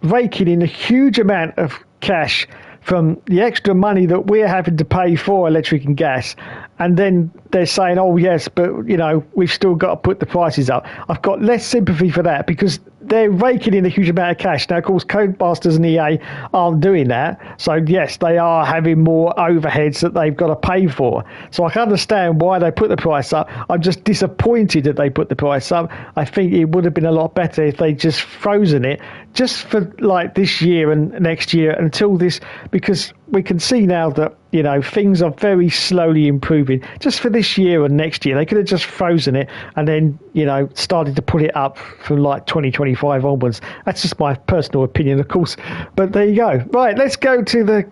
Speaker 1: raking in a huge amount of cash from the extra money that we're having to pay for electric and gas. And then they're saying, oh, yes, but, you know, we've still got to put the prices up. I've got less sympathy for that, because they're raking in a huge amount of cash. Now, of course, Codemasters and EA aren't doing that. So, yes, they are having more overheads that they've got to pay for. So I can understand why they put the price up. I'm just disappointed that they put the price up. I think it would have been a lot better if they just frozen it just for like this year and next year until this, because we can see now that, you know, things are very slowly improving. Just for this year and next year, they could have just frozen it and then, you know, started to put it up from like 2025 onwards. That's just my personal opinion, of course. But there you go. Right, let's go to the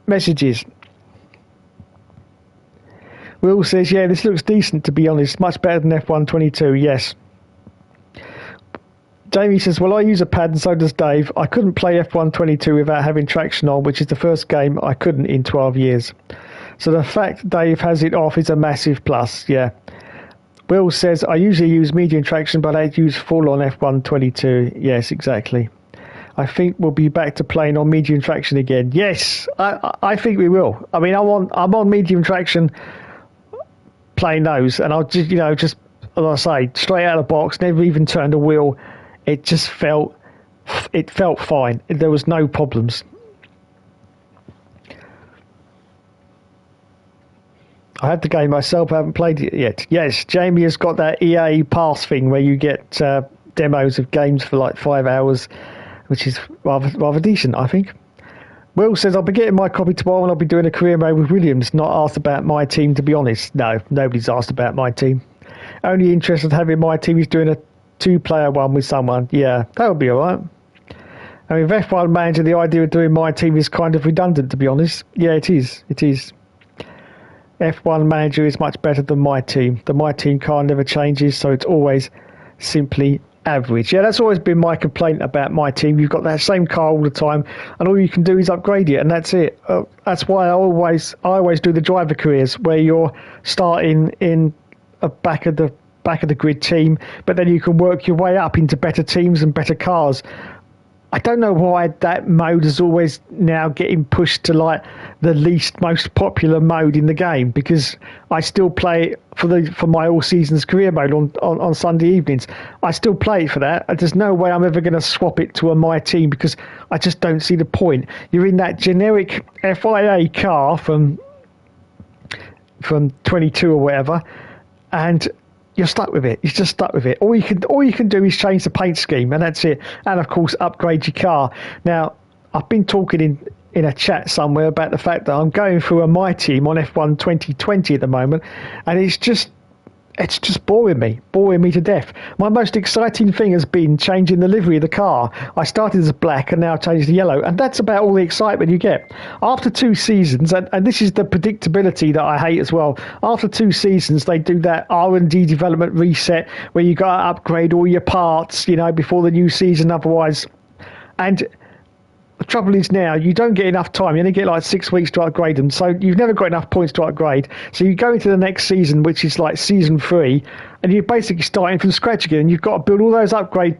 Speaker 1: messages. Will says, yeah, this looks decent, to be honest. Much better than F122, yes. Jamie says, well, I use a pad and so does Dave. I couldn't play F122 without having traction on, which is the first game I couldn't in 12 years. So the fact Dave has it off is a massive plus, yeah. Will says, I usually use medium traction, but I use full on F122. Yes, exactly. I think we'll be back to playing on medium traction again. Yes, I think we will. I mean, I'm on medium traction playing those, and I'll just as I say, straight out of the box, never even turned a wheel. It just felt fine. There was no problems. I had the game myself. I haven't played it yet. Yes, Jamie has got that EA Pass thing where you get demos of games for like 5 hours, which is rather decent, I think. Will says, I'll be getting my copy tomorrow and I'll be doing a career mode with Williams. Not asked about my team, to be honest. No, nobody's asked about my team. Only interested in having my team is doing a 2-player one with someone. Yeah, that would be all right. I mean, with F1 Manager, the idea of doing my team is kind of redundant, to be honest. Yeah, it is. It is. F1 Manager is much better than my team. The my team car never changes, so it's always simply average. Yeah, that's always been my complaint about my team. You've got that same car all the time, and all you can do is upgrade it, and that's it. That's why I always do the driver careers, where you're starting in a back of the grid team, but then you can work your way up into better teams and better cars. I don't know why that mode is always now getting pushed to like the least most popular mode in the game, because I still play it for my all seasons career mode on Sunday evenings. I still play it for that. There's no way I'm ever going to swap it to my team, because I just don't see the point. You're in that generic FIA car from 22 or whatever, and you're stuck with it. You're just stuck with it. All you can do is change the paint scheme, and that's it. And of course, upgrade your car. Now, I've been talking in a chat somewhere about the fact that I'm going through a my team on F1 2020 at the moment, and it's just boring me to death. My most exciting thing has been changing the livery of the car. I started as black and now changed to yellow, and that's about all the excitement you get. After 2 seasons, and this is the predictability that I hate as well, after 2 seasons they do that R&D development reset where you got to upgrade all your parts, before the new season otherwise. And the trouble is now you don't get enough time. You only get like 6 weeks to upgrade them, so you've never got enough points to upgrade. So you go into the next season, which is like season 3, and you're basically starting from scratch again. You've got to build all those upgrade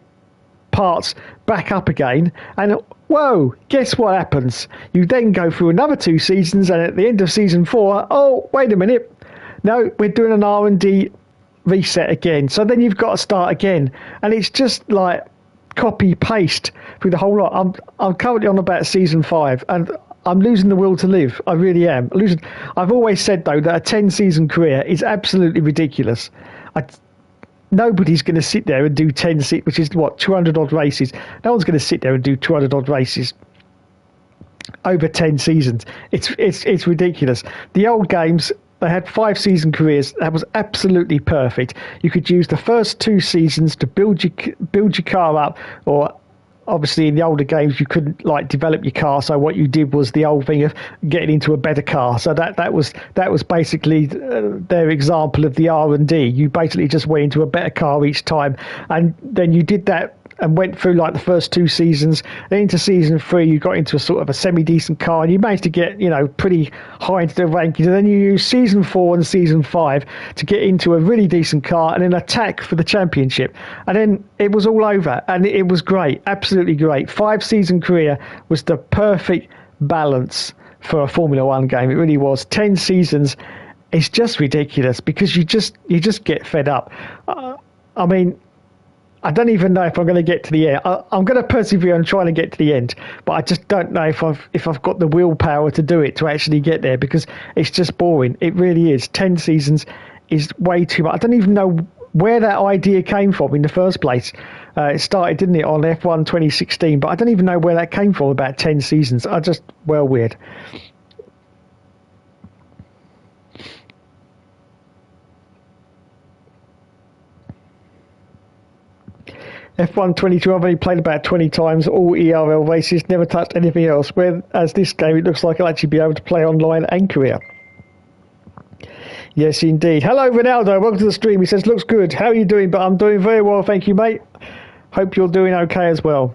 Speaker 1: parts back up again, and whoa, guess what happens? You then go through another 2 seasons, and at the end of season 4, oh, wait a minute, no, we're doing an R&D reset again. So then you've got to start again, and it's just like copy paste through the whole lot. I'm currently on about season 5, and I'm losing the will to live. I really am losing. I've always said though that a 10 season career is absolutely ridiculous. Nobody's going to sit there and do 10, which is what, 200 odd races. No one's going to sit there and do 200 odd races over 10 seasons. It's ridiculous. The old games, they had 5 season careers. That was absolutely perfect. You could use the first 2 seasons to build your car up, or obviously in the older games you couldn't like develop your car. So what you did was the old thing of getting into a better car. So that was basically their example of the R&D. You basically just went into a better car each time, and then you did that and went through like the first 2 seasons. Then into season 3 you got into a sort of a semi-decent car, and you managed to get pretty high into the rankings, and then you used season 4 and season 5 to get into a really decent car and then attack for the championship, and then it was all over, and it was great, absolutely great. 5 season career was the perfect balance for a Formula 1 game. It really was. 10 seasons is just ridiculous, because you just get fed up. I mean, I don't even know if I'm going to get to the end. I'm going to persevere and try to get to the end, but I just don't know if I've got the willpower to do it, to actually get there, because it's just boring. It really is. 10 seasons is way too much. I don't even know where that idea came from in the first place. It started, didn't it, on F1 2016, but I don't even know where that came from about 10 seasons. Weird. F1 22, I've only played about 20 times, all ERL races, never touched anything else, whereas this game, it looks like I'll actually be able to play online and career. Yes, indeed. Hello, Ronaldo. Welcome to the stream. He says, looks good. How are you doing? But I'm doing very well, thank you, mate. Hope you're doing okay as well.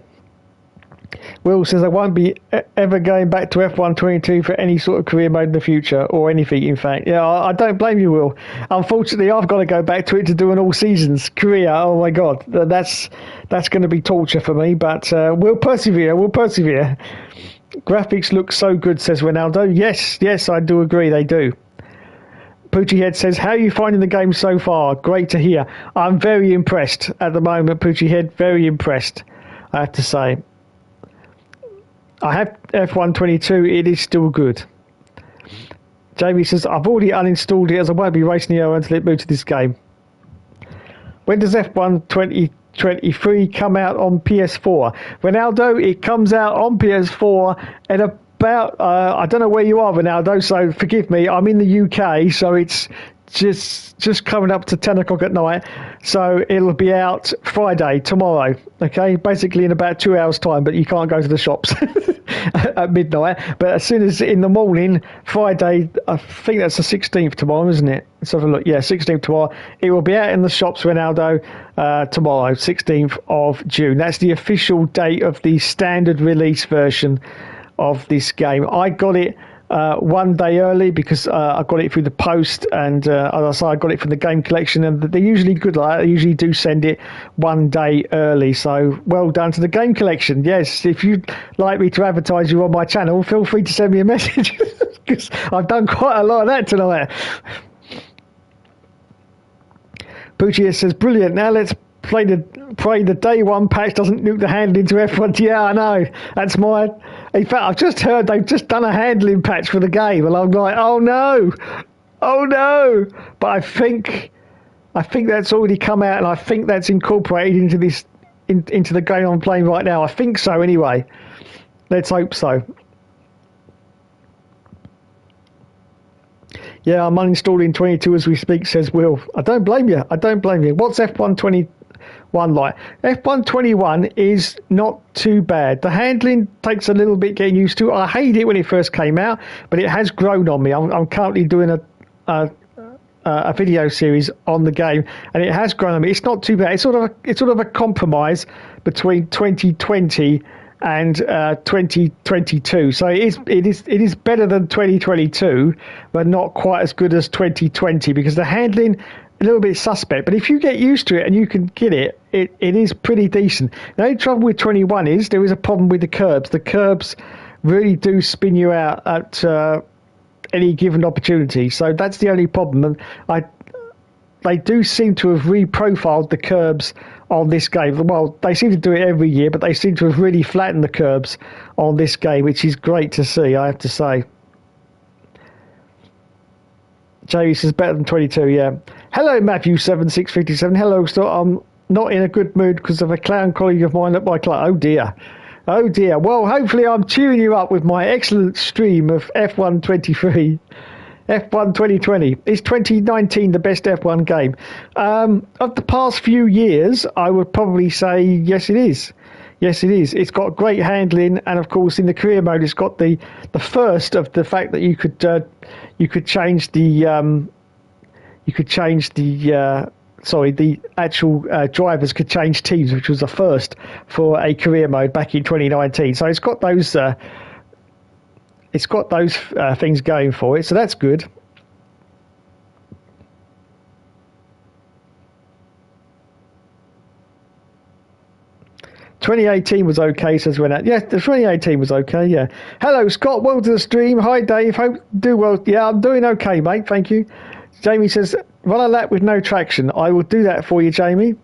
Speaker 1: Will says, I won't be ever going back to F122 for any sort of career mode in the future, or anything, in fact. Yeah, I don't blame you, Will. Unfortunately, I've got to go back to it to do an all-seasons career. Oh, my God. That's going to be torture for me, but we'll persevere. Graphics look so good, says Ronaldo. Yes, I do agree, they do. Poochie Head says, how are you finding the game so far? Great to hear. I'm very impressed at the moment, Poochie Head. Very impressed, I have to say. I have F122. It is still good. Jamie says, I've already uninstalled it as I won't be racing the until it moves to this game. When does F1 2023 come out on PS4? Ronaldo, it comes out on PS4 in about, I don't know where you are, Ronaldo, so forgive me. I'm in the UK, so it's just coming up to 10 o'clock at night. So it'll be out Friday, tomorrow, okay? Basically in about 2 hours' time, but you can't go to the shops at midnight. But as soon as in the morning, Friday, I think that's the 16th tomorrow, isn't it? Let's have a look. Yeah, 16th tomorrow. It will be out in the shops, Ronaldo, tomorrow, 16th of June. That's the official date of the standard release version of this game. I got it 1 day early because I got it through the post, and as I say, I got it from the game collection, and they're usually good like that. They usually do send it 1 day early, so well done to the game collection. Yes, if you'd like me to advertise you on my channel, feel free to send me a message because I've done quite a lot of that tonight. Pucci says, brilliant, now let's pray the day one patch doesn't nuke the handling to F1. Yeah, I know. That's my... In fact, I've just heard they've just done a handling patch for the game, and I'm like, oh no. But I think that's already come out, and I think that's incorporated into this into the game I'm playing right now. I think so, anyway. Let's hope so. Yeah, I'm uninstalling 22 as we speak, says Will. I don't blame you. What's F121 like? F121 is not too bad. The handling takes a little bit getting used to. I hated it when it first came out, but it has grown on me. I'm currently doing a video series on the game, and it has grown on me. It's not too bad. It's sort of a compromise between 2020 and 2022. So it is better than 2022, but not quite as good as 2020 because the handling a little bit suspect. But if you get used to it and you can get it is pretty decent. The only trouble with 21 is there is a problem with the curbs. The curbs really do spin you out at any given opportunity. So that's the only problem. And they do seem to have reprofiled the curbs on this game. Well, they seem to do it every year, but they seem to have really flattened the curbs on this game, which is great to see, I have to say. Jamie says better than 22, yeah. Hello, Matthew7657. Hello, I'm not in a good mood because of a clown colleague of mine at my club. Oh dear. Well, hopefully I'm cheering you up with my excellent stream of F1 23. F1 2020. Is 2019 the best F1 game? Of the past few years, I would probably say yes, it is. Yes, it is. It's got great handling, and of course, in the career mode, it's got the first of the fact that you could change the the actual drivers could change teams, which was the first for a career mode back in 2019. So it's got those. Things going for it, so that's good. "2018 was okay," says Renat. Yes, the 2018 was okay, yeah. Hello, Scott. Welcome to the stream. Hi, Dave. Hope you do well. Yeah, I'm doing okay, mate. Thank you. Jamie says, run a lap with no traction. I will do that for you, Jamie.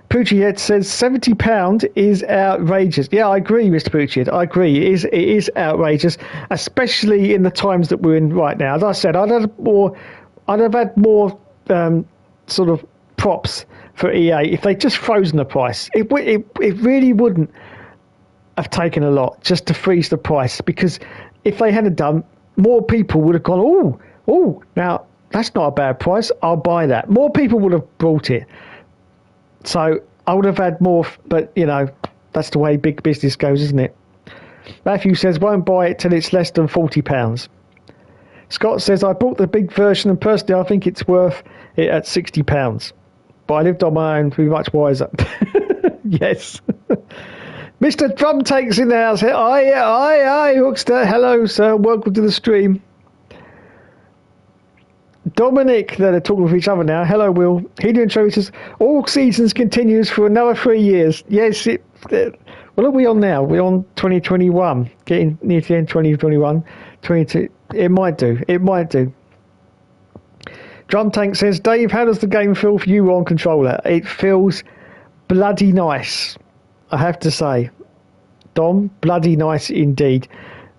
Speaker 1: Poochiehead says £70 is outrageous. Yeah, I agree, Mr. Poochiehead. I agree. It is outrageous, especially in the times that we're in right now. As I said, I'd have had more sort of props for EA if they just frozen the price. It really wouldn't have taken a lot just to freeze the price, because if they hadn't done, more people would have gone, oh, now that's not a bad price. I'll buy that. More people would have bought it. So I would have had more, but, that's the way big business goes, isn't it? Matthew says, won't buy it till it's less than £40. Scott says, I bought the big version, and personally I think it's worth it at £60. But I lived on my own to be much wiser. Yes. Mr. Mr. Drum Takes in the house. Aye, Hookster. Hello, sir. Welcome to the stream. Dominic, they're talking with each other now. Hello, Will. Helium Trophy says, all seasons continues for another 3 years. Yes, what are we on now? We're on 2021. Getting near to the end 2021. 22. It might do. Drum Tank says, Dave, how does the game feel for you on controller? It feels bloody nice, I have to say. Dom, bloody nice indeed.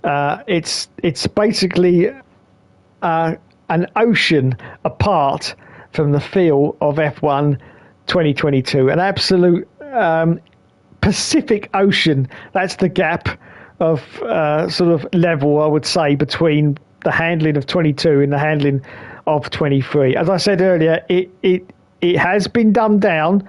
Speaker 1: It's basically an ocean apart from the feel of F1 2022. An absolute Pacific Ocean. That's the gap of sort of level, I would say, between the handling of 22 and the handling of 23. As I said earlier, it has been dumbed down.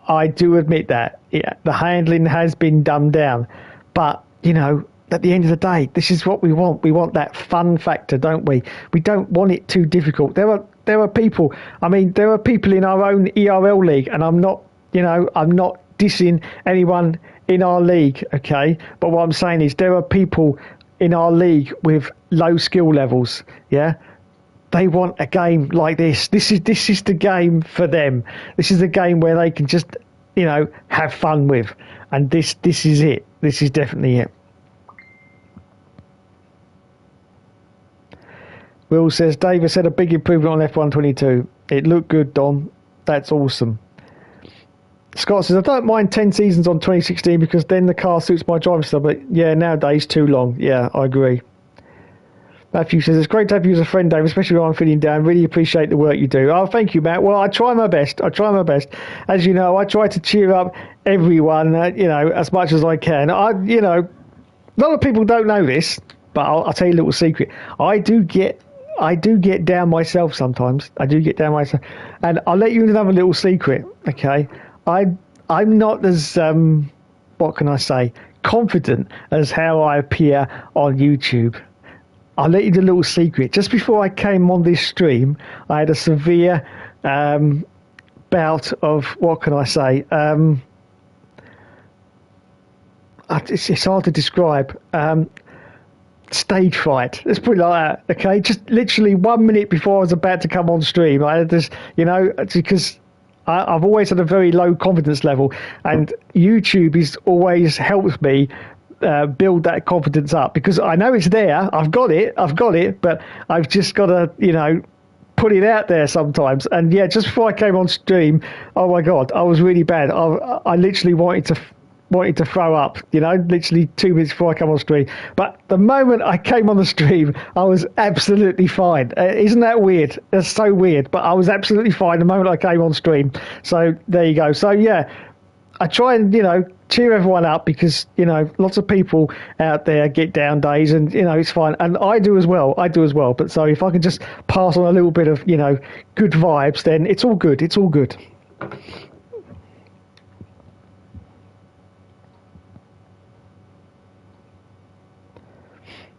Speaker 1: I do admit that. The handling has been dumbed down. But, you know, at the end of the day, this is what we want. We want that fun factor, don't we? We don't want it too difficult. There are people, there are people in our own ERL league, and I'm not dissing anyone in our league, okay? But what I'm saying is there are people in our league with low skill levels, yeah? They want a game like this. This is the game for them. This is the game where they can just, have fun with. And this is it. This is definitely it. Will says, David said a big improvement on F1 22. It looked good, Dom. That's awesome. Scott says, I don't mind 10 seasons on 2016 because then the car suits my driving style, but yeah, nowadays too long. Yeah, I agree. Matthew says, it's great to have you as a friend, Dave, especially when I'm feeling down. Really appreciate the work you do. Oh, thank you, Matt. Well, I try my best. As you know, I try to cheer up everyone, as much as I can. A lot of people don't know this, but I'll tell you a little secret. I do get down myself sometimes. And I'll let you in another little secret, okay? I'm not as, what can I say, confident as how I appear on YouTube. I'll let you the little secret. Just before I came on this stream, I had a severe bout of, what can I say, it's hard to describe. Stage fright. Let's put it like that, okay? Just literally 1 minute before I was about to come on stream, I had this, because I've always had a very low confidence level, and YouTube is always helps me build that confidence up, because I know it's there. I've got it, but I've just got to, put it out there sometimes. And yeah, just before I came on stream, oh my God, I was really bad. I literally wanted to throw up, literally 2 minutes before I come on stream. But the moment I came on the stream, I was absolutely fine. Isn't that weird? That's so weird. But I was absolutely fine the moment I came on stream. So there you go. So yeah, I try and, cheer everyone up, because, lots of people out there get down days, and, it's fine. And I do as well. But so if I can just pass on a little bit of, good vibes, then it's all good.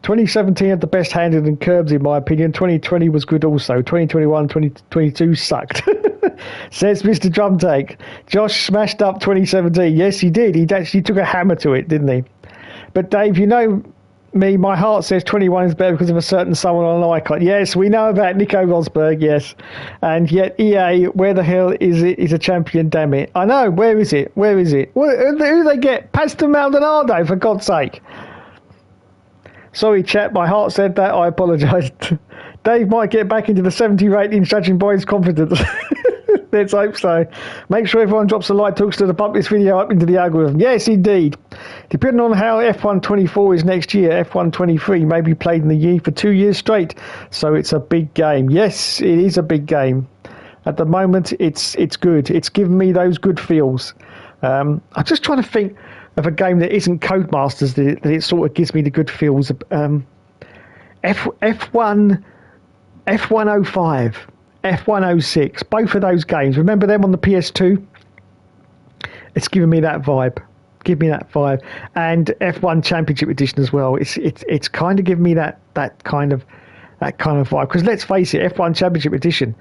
Speaker 1: 2017 had the best handling and curbs, in my opinion. 2020 was good also. 2021, 2022 sucked. Says Mr. Drumtake. Josh smashed up 2017. Yes, he did. He actually took a hammer to it, didn't he? But Dave, you know me, my heart says 21 is better because of a certain someone on an icon. Yes, we know about Nico Rosberg, yes. And yet EA, where the hell is it? Is a champion, damn it. I know, where is it? Who do they get? Pastor Maldonado, for God's sake. Sorry, chat, my heart said that. I apologise. Dave might get back into the 70 ratings, judging by his confidence. Let's hope so. Make sure everyone drops a like to Hookster to bump this video up into the algorithm. Yes, indeed. Depending on how F1 24 is next year, F1 23 may be played in the year for 2 years straight. So it's a big game. Yes, it is a big game. At the moment, it's good. It's given me those good feels. I'm just trying to think of a game that isn't Codemasters that it sort of gives me the good feels. F1 05, F1 06, both of those games. Remember them on the PS2? It's giving me that vibe. And F1 Championship Edition as well. It's kind of giving me that kind of vibe. Because let's face it, F1 Championship Edition,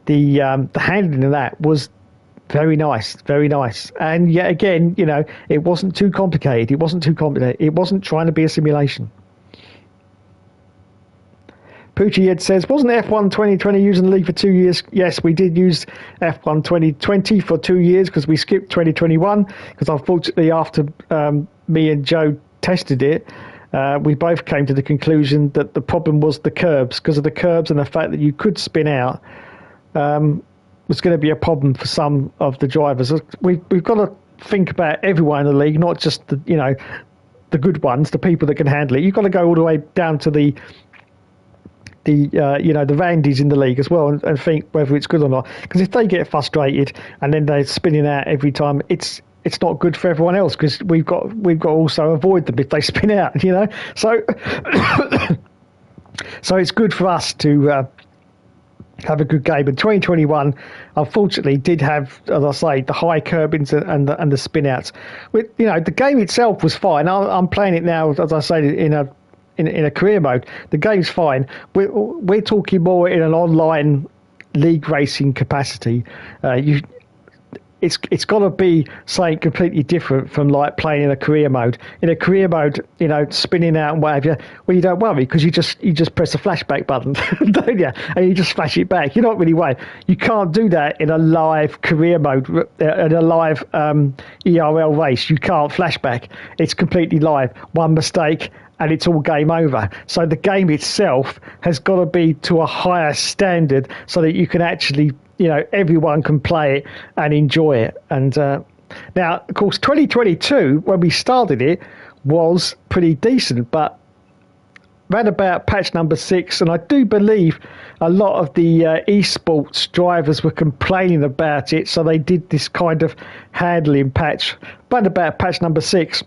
Speaker 1: the handling of that was Very nice, very nice. And yet again, you know, it wasn't too complicated. It wasn't too complicated. It wasn't trying to be a simulation. Poochie Ed says, wasn't F1 2020 using the league for 2 years? Yes, we did use F1 2020 for 2 years because we skipped 2021 because unfortunately after me and Joe tested it, we both came to the conclusion that the problem was the curbs, because of the curbs and the fact that you could spin out was going to be a problem for some of the drivers. We've got to think about everyone in the league, not just the, you know, the good ones, the people that can handle it. You've got to go all the way down to the you know, the Randys in the league as well, and think whether it's good or not. Because if they get frustrated and then they're spinning out every time, it's not good for everyone else, because we've got to also avoid them if they spin out, you know. So so it's good for us to have a good game. And 2021 unfortunately did have, as I say, the high curbings and the spin outs. You know, the game itself was fine. I'm playing it now, as I say, in a career mode. The game's fine. We're talking more in an online league racing capacity. It's got to be something completely different from like playing in a career mode. In a career mode, you know, spinning out and whatever, well, you don't worry because you just press the flashback button, don't you? And you just flash it back. You're not really worried. You can't do that in a live career mode, in a live ERL race. You can't flashback. It's completely live. One mistake and it's all game over. So the game itself has got to be to a higher standard so that you can actually, you know, everyone can play it and enjoy it. And now, of course, 2022, when we started it, was pretty decent, but round about patch number 6, and I do believe a lot of the esports drivers were complaining about it, so they did this kind of handling patch round about patch number 6.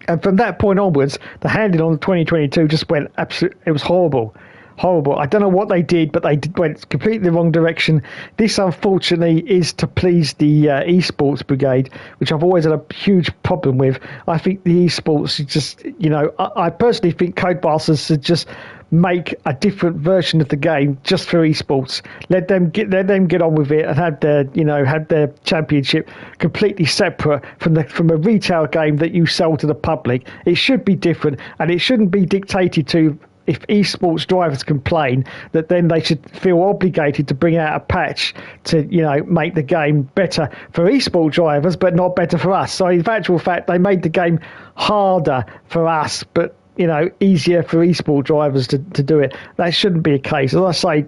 Speaker 1: And from that point onwards, the handling on 2022 just went absolutely, it was horrible. Horrible. I don't know what they did, but they went completely the wrong direction. This, unfortunately, is to please the esports brigade, which I've always had a huge problem with. I think the esports is just, you know, I personally think Codemasters should just make a different version of the game just for esports. Let them get on with it and have their championship completely separate from a retail game that you sell to the public. It should be different, and it shouldn't be dictated to. If esports drivers complain, that then they should feel obligated to bring out a patch to, you know, make the game better for esports drivers, but not better for us. So in actual fact, they made the game harder for us, but, you know, easier for esports drivers to do it. That shouldn't be a case. As I say,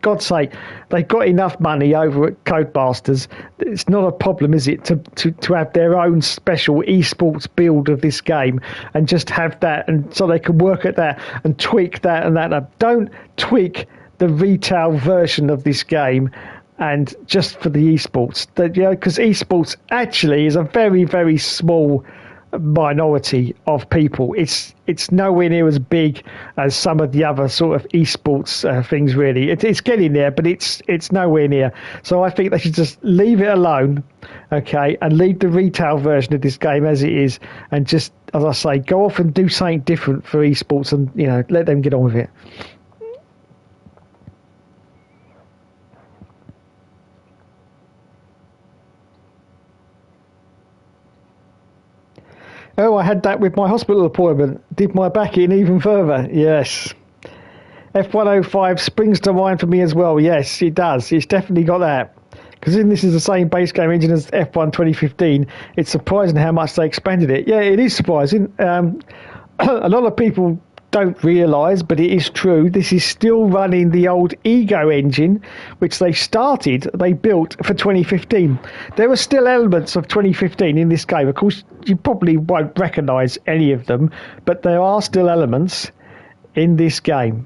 Speaker 1: God's sake, they've got enough money over at Codemasters. It's not a problem, is it, to have their own special esports build of this game and just have that, and so they can work at that and tweak that and that. Don't tweak the retail version of this game and just for the esports. You know, because esports actually is a very, very small minority of people. It's nowhere near as big as some of the other sort of esports things, really. It's getting there, but it's nowhere near. So I think they should just leave it alone, okay, and leave the retail version of this game as it is, and just, as I say, go off and do something different for esports, and, you know, let them get on with it. Oh, I had that with my hospital appointment. Did my back in even further. Yes. F105 springs to mind for me as well. Yes, it does. It's definitely got that. Because this is the same base game engine as F1 2015, it's surprising how much they expanded it. Yeah, it is surprising. A lot of people don't realise, but it is true, this is still running the old Ego engine, which they built for 2015. There are still elements of 2015 in this game. Of course, you probably won't recognise any of them, but there are still elements in this game.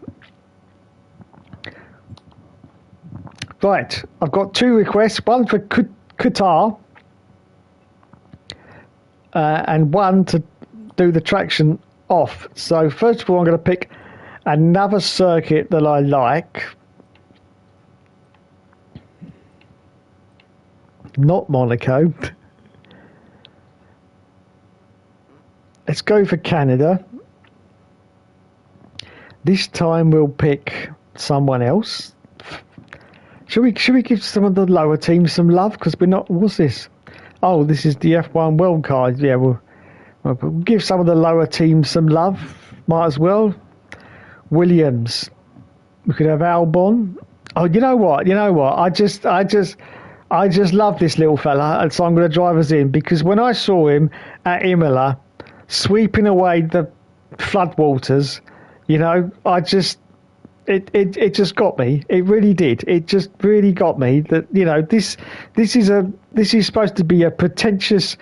Speaker 1: Right, I've got 2 requests, one for Qatar and one to do the traction off. So first of all, I'm going to pick another circuit that I like. Not Monaco. Let's go for Canada. This time we'll pick someone else. Should we give some of the lower teams some love? Because we're not. What's this? Oh, this is the F1 World Card. Yeah, we'll give some of the lower teams some love. Might as well. Williams. We could have Albon. Oh, you know what? I just love this little fella, and so I'm going to drive us in because when I saw him at Imola sweeping away the floodwaters, it just got me. It really did. It just really got me that this is supposed to be a pretentious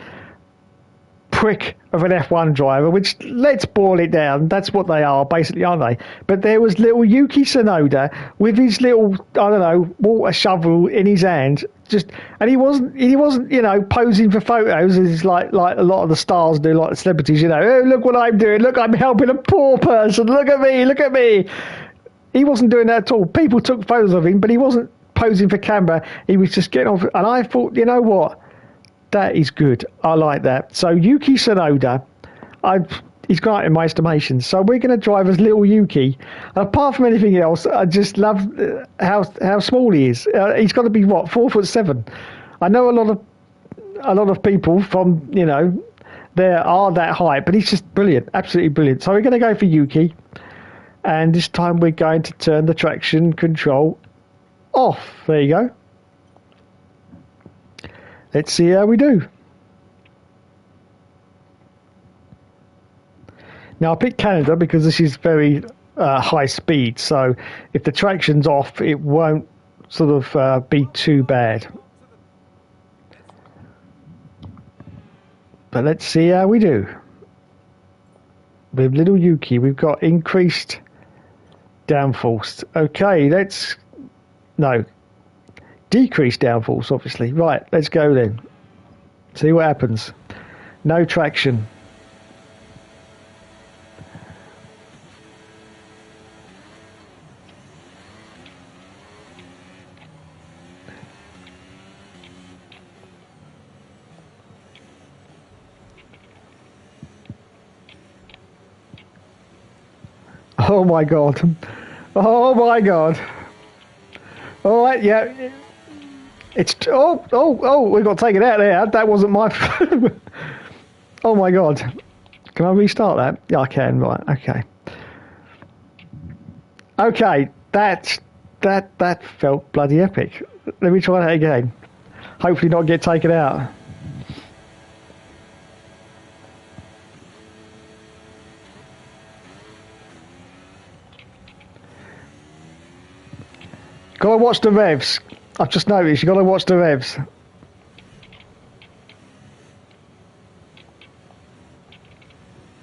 Speaker 1: prick of an F1 driver, which, let's boil it down, that's what they are basically, aren't they? But there was little Yuki Tsunoda with his little, I don't know, water shovel in his hand, and he wasn't posing for photos as like a lot of the stars do, like the celebrities, oh, look what I'm doing, look, I'm helping a poor person, look at me. He wasn't doing that at all. People took photos of him, but he wasn't posing for camera. He was just getting off, and I thought, you know what? That is good. I like that. So Yuki Tsunoda, he's great in my estimation. So we're going to drive as little Yuki. And apart from anything else, I just love how small he is. He's got to be 4'7". I know a lot of people from there are that height, but he's just brilliant, absolutely brilliant. So we're going to go for Yuki, and this time we're going to turn the traction control off. There you go. Let's see how we do. Now I picked Canada because this is very high speed, so if the traction's off it won't sort of be too bad. But let's see how we do. With little Yuki, we've got increased downforce. Okay, decreased downforce, obviously. Right, let's go then. See what happens. No traction. Oh my god. Oh my god. All right, yeah. It's we got taken out there. That wasn't my. Oh my god! Can I restart that? Yeah, I can. Right. Okay. Okay. That felt bloody epic. Let me try that again. Hopefully, not get taken out. Gotta watch the revs. I've just noticed, you got to watch the revs.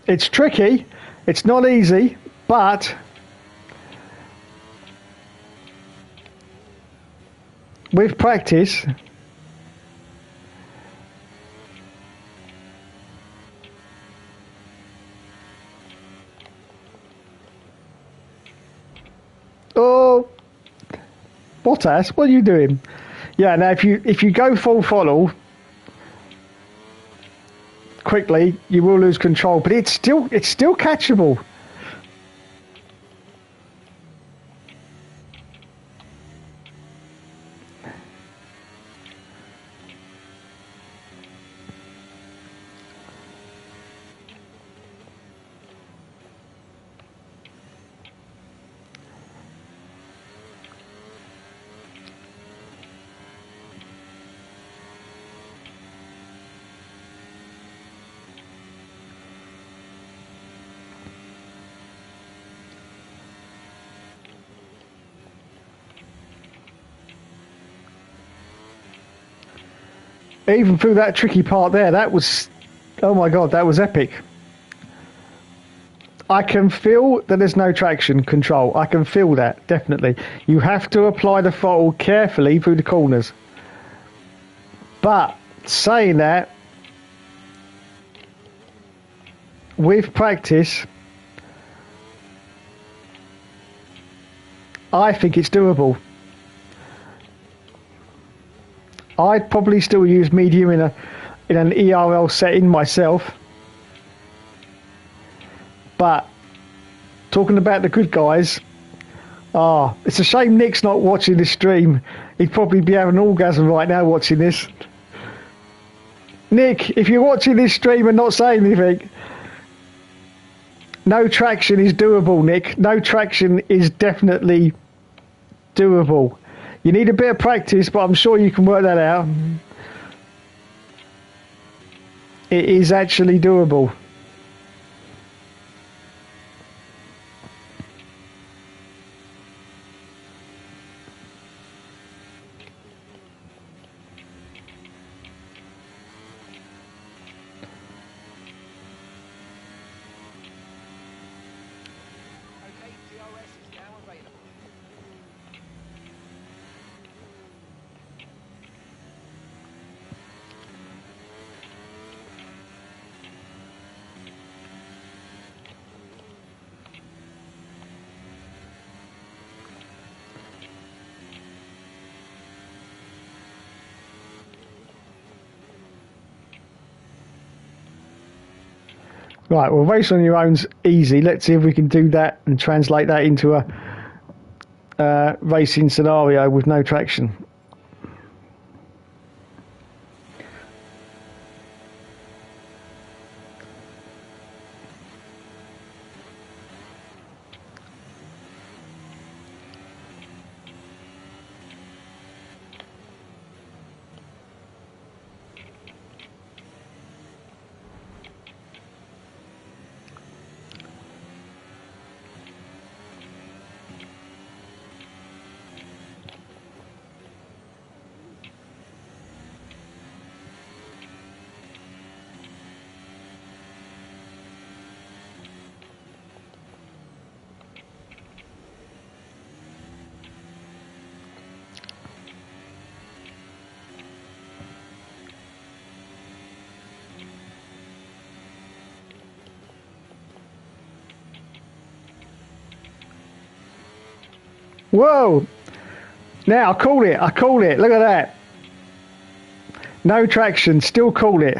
Speaker 1: It's tricky, it's not easy, but with practice, Bottas, what are you doing? Yeah, now if you go full throttle quickly, you will lose control, but it's still catchable. Even through that tricky part there, that was, oh my god, that was epic. I can feel that there's no traction control. I can feel that, definitely. You have to apply the throttle carefully through the corners. But, saying that, with practice, I think it's doable. I'd probably still use medium in an ERL setting myself. But talking about the good guys, Oh, it's a shame Nick's not watching this stream. He'd probably be having an orgasm right now watching this. Nick, if you're watching this stream and not saying anything, no traction is doable, Nick. No traction is definitely doable. You need a bit of practice, but I'm sure you can work that out. It is actually doable.
Speaker 5: Okay, DRS is now available.
Speaker 1: Right, well, race on your own's easy. Let's see if we can do that and translate that into a racing scenario with no traction. Whoa! Now, I call it. I call it. Look at that. No traction. Still call it.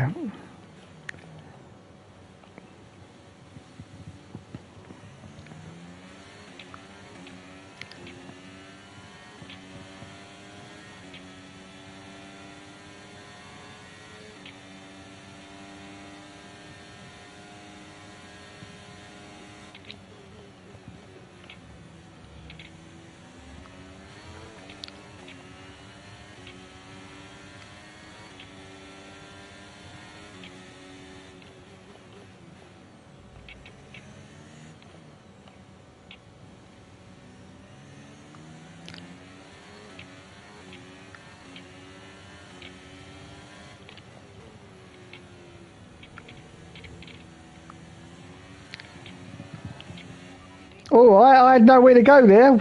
Speaker 1: Oh, I had nowhere to go there.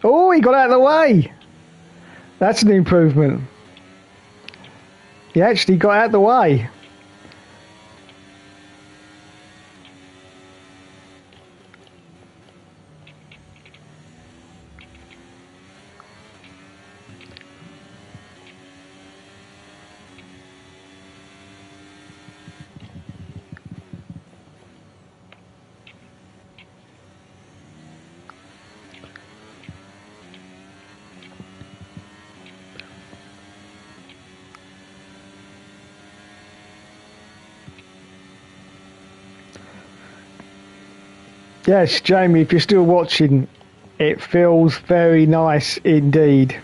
Speaker 1: Oh, he got out of the way. That's an improvement. He actually got out of the way. Yes, Jamie, if you're still watching, it feels very nice indeed.
Speaker 5: DRS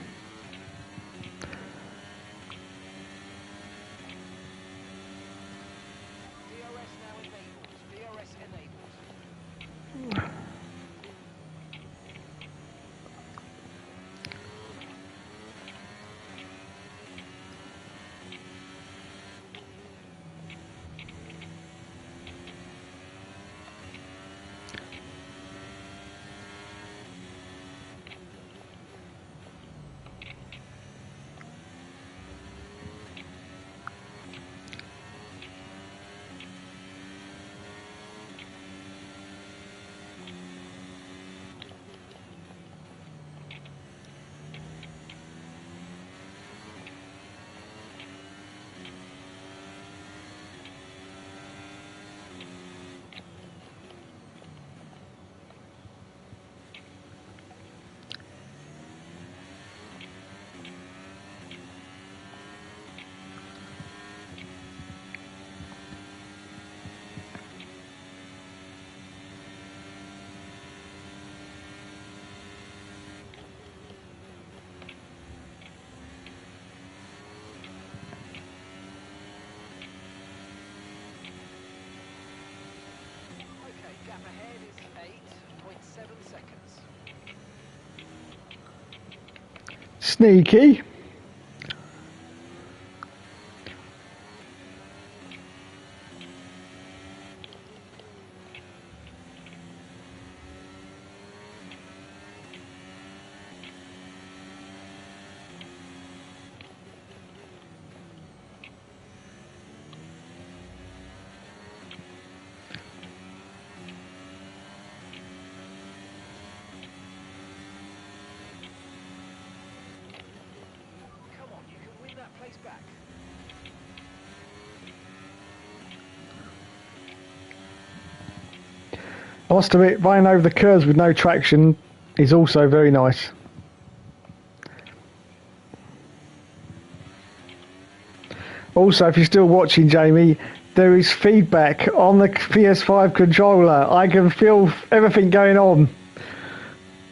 Speaker 5: now enabled. DRS enabled. Lap ahead is 8.7 seconds.
Speaker 1: Sneaky.
Speaker 5: Come on, you can win that place back.
Speaker 1: I must admit, running over the curves with no traction is also very nice. Also, if you're still watching, Jamie, there is feedback on the PS5 controller. I can feel everything going on.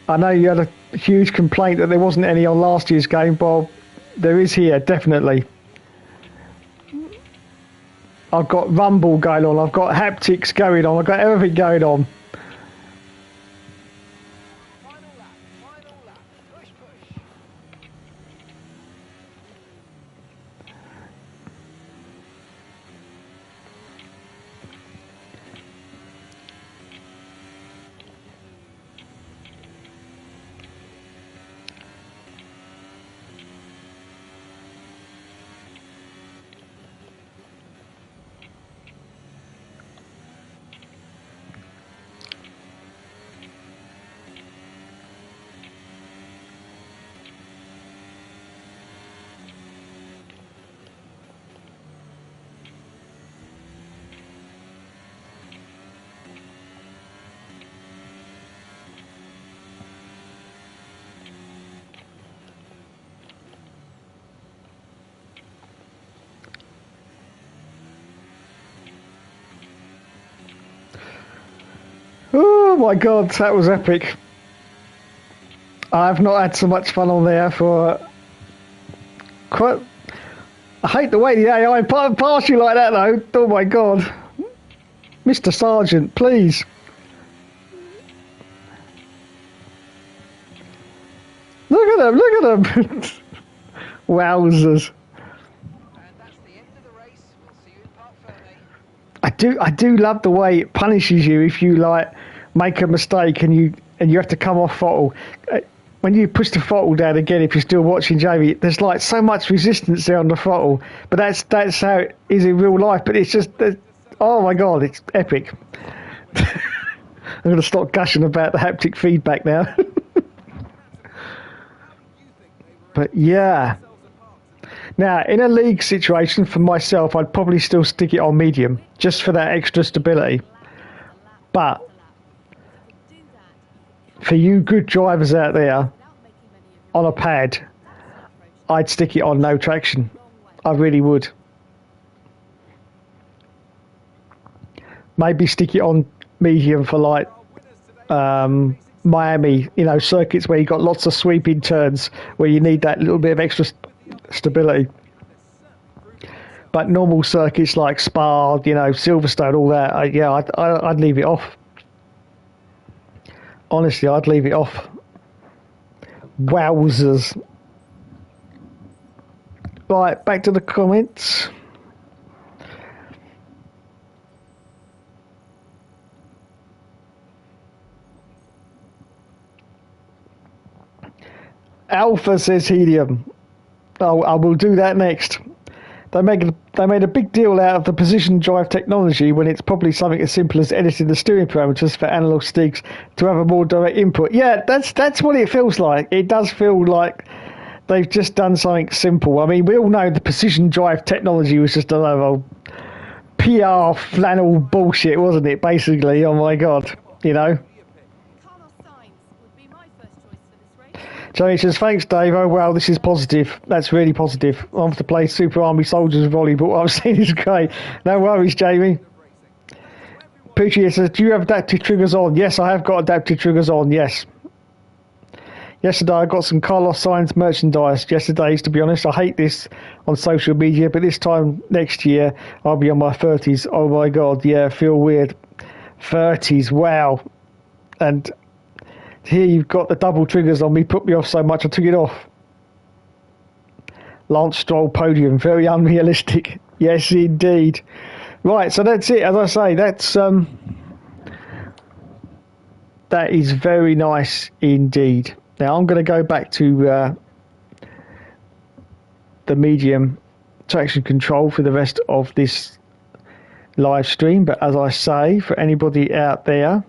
Speaker 1: I know you had a huge complaint that there wasn't any on last year's game, but there is here, definitely. I've got rumble going on, I've got haptics going on, I've got everything going on.
Speaker 5: Final lap. Push, push.
Speaker 1: Oh my god, that was epic. I've not had so much fun on there for quite... I hate the way the AI pass you like that though. Oh my god. Mr. Sergeant, please. Look at them, look at them. Wowzers.
Speaker 5: And that's the end of the race. We'll see you in Park Fermé.
Speaker 1: I do love the way it punishes you if you like make a mistake and you have to come off throttle. When you push the throttle down again, if you're still watching Jamie, there's like so much resistance there on the throttle. But that's how it is in real life. But it's just, oh my god, it's epic. I'm going to stop gushing about the haptic feedback now. But yeah. Now, in a league situation for myself, I'd probably still stick it on medium, just for that extra stability. But for you good drivers out there, on a pad, I'd stick it on no traction. I really would. Maybe stick it on medium for like Miami, you know, circuits where you've got lots of sweeping turns, where you need that little bit of extra stability. But normal circuits like Spa, you know, Silverstone, all that, I'd leave it off. Honestly, I'd leave it off. Wowzers. Right, back to the comments. Alpha says Helium. Oh, I will do that next. They made a big deal out of the precision drive technology when it's probably something as simple as editing the steering parameters for analog sticks to have a more direct input. Yeah, that's what it feels like. It does feel like they've just done something simple. I mean, we all know the precision drive technology was just a lot of PR flannel bullshit, wasn't it, basically? Oh my god, you know? Johnny says, thanks, Dave. Oh, wow, this is positive. That's really positive. I want to play Super Army Soldiers volley, but what I've seen is great. No worries, Jamie. Poochie says, do you have adaptive triggers on? Yes, I have got adaptive triggers on, yes. Yesterday, I got some Carlos Sainz merchandise. Yesterday's, to be honest. I hate this on social media, but this time next year, I'll be on my 30s. Oh, my God, yeah, feel weird. 30s, wow. And here you've got the double triggers on me, put me off so much I took it off. Lance Stroll podium, very unrealistic. Yes, indeed. Right, so that's it. As I say, that is very nice indeed. Now I'm going to go back to the medium traction control for the rest of this live stream. But as I say, for anybody out there,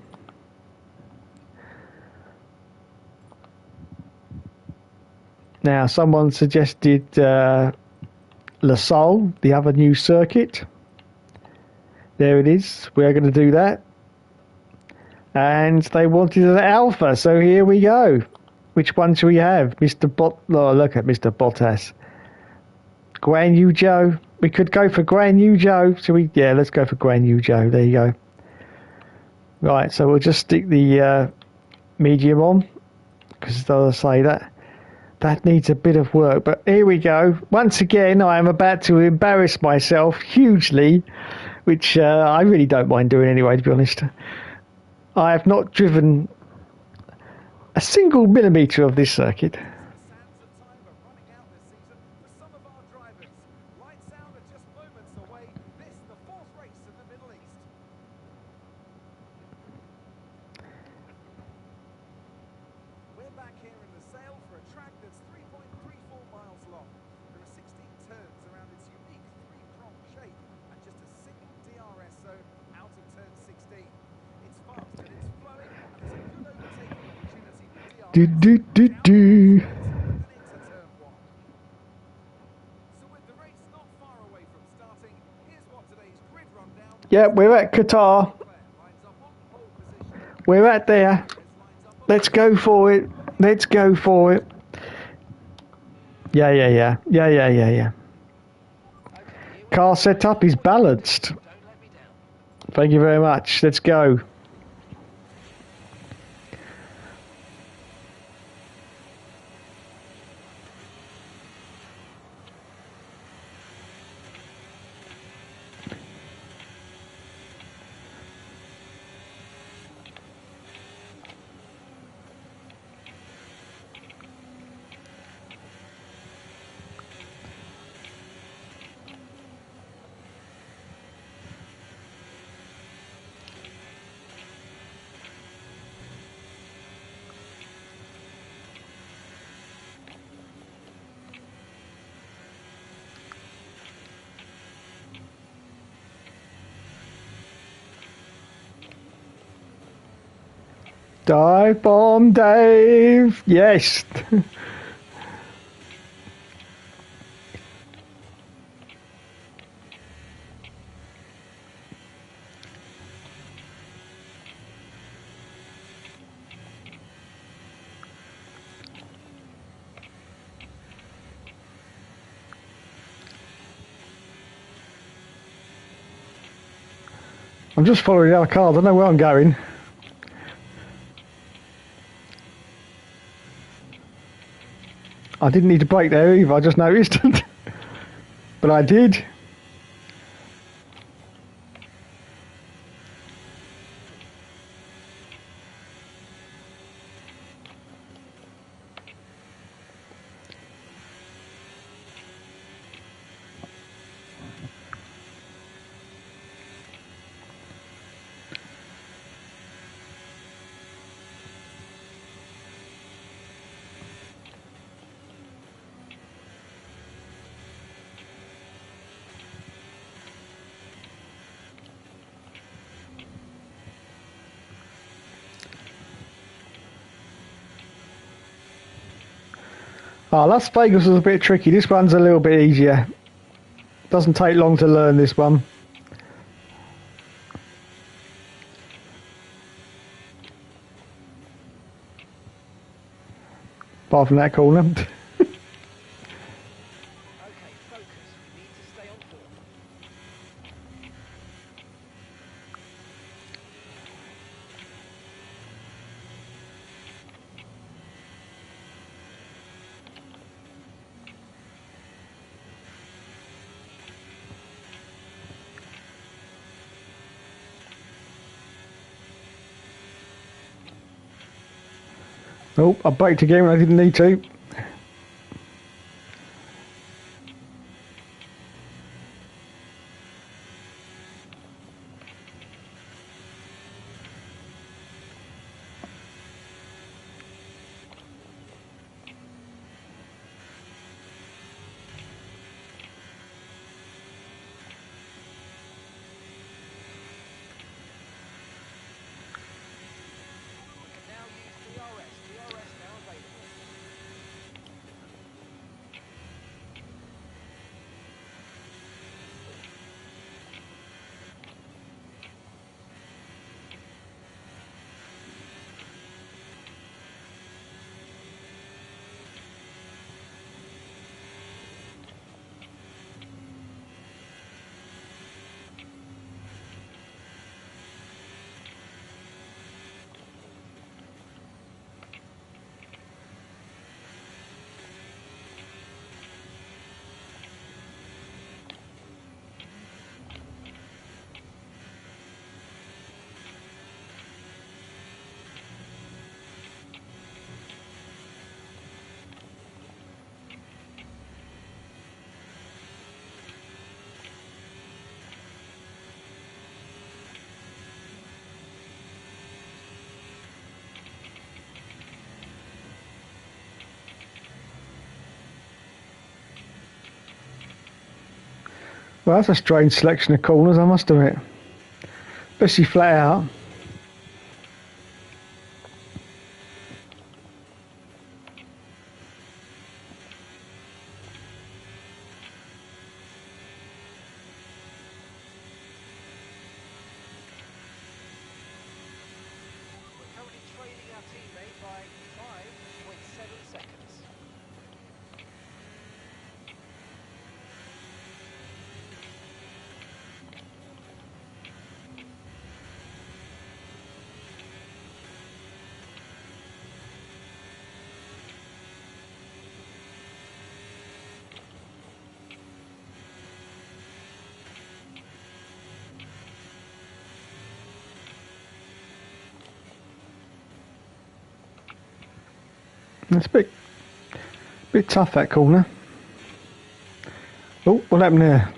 Speaker 1: now someone suggested La Salle, the other new circuit. There it is. We're going to do that. And they wanted an alpha, so here we go. Which one should we have? Oh, look at Mr. Bottas. Guan Yu Zhou. We could go for Guan Yu Zhou. Shall we? Yeah, let's go for Guan Yu Zhou. There you go. Right, so we'll just stick the medium on. Because as I say, that needs a bit of work. But here we go. Once again, I am about to embarrass myself hugely. Which I really don't mind doing anyway, to be honest. I have not driven a single millimetre of this circuit.
Speaker 3: Sands of time are running out this season for some of our drivers. Lights out are just moments away. This, the fourth race in the Middle East. We're back here in the Sale for a track that's 3.34 miles long. There are 16 turns around its unique three-prong shape and just a single DRS zone out of turn 16. It's fast and it's flowing, and there's a good overtaking opportunity with DRS.
Speaker 1: Do.
Speaker 3: So with the race not far away from starting, here's what today's grid rundown.
Speaker 1: Yeah, we're at Qatar.
Speaker 3: Lines up on pole position.
Speaker 1: We're at there.
Speaker 3: Lines up on
Speaker 1: Let's go for it. Let's go for it. Yeah. Car setup is balanced.
Speaker 5: Don't let me down.
Speaker 1: Thank you very much. Let's go. Dive bomb Dave. Yes. I'm just following the other car. I don't know where I'm going. I didn't need to brake there either, I just noticed. But I did. Oh, Las Vegas was a bit tricky. This one's a little bit easier. Doesn't take long to learn this one. Apart from that corner.
Speaker 5: Okay, focus. We need to stay on form.
Speaker 1: Oh, I braked again when I didn't need to.
Speaker 5: We can now use DRS. DRS now available.
Speaker 1: Well, that's a strange selection of corners, I must admit. Especially flat out.
Speaker 5: We're currently trailing our teammate by 5.7 seconds.
Speaker 1: That's a bit tough, that corner. Oh, what happened there?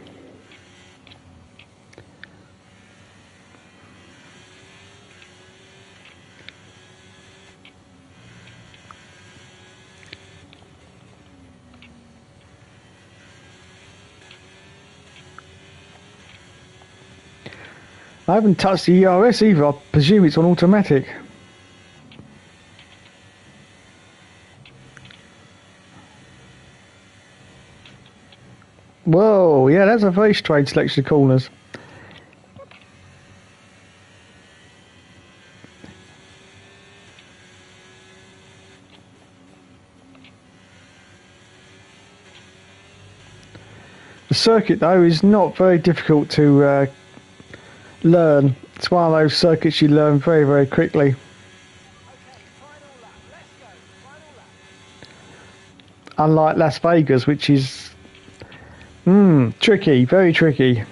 Speaker 1: I haven't touched the ERS either. I presume it's on automatic. Whoa, yeah, that's a very strange selection of corners. The circuit, though, is not very difficult to learn. It's one of those circuits you learn very, very quickly.
Speaker 5: Okay, final lap. Let's go. Final lap.
Speaker 1: Unlike Las Vegas, which is tricky, very tricky.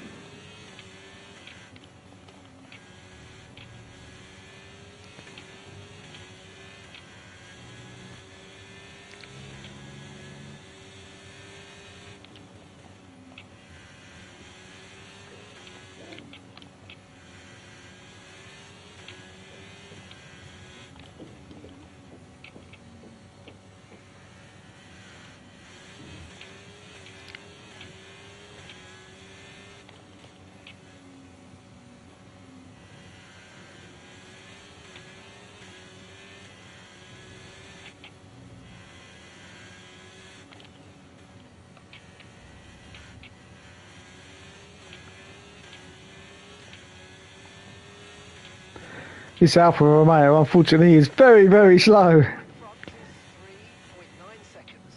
Speaker 1: This Alfa Romeo, unfortunately, is very, very slow.
Speaker 5: Front is 3.9 seconds.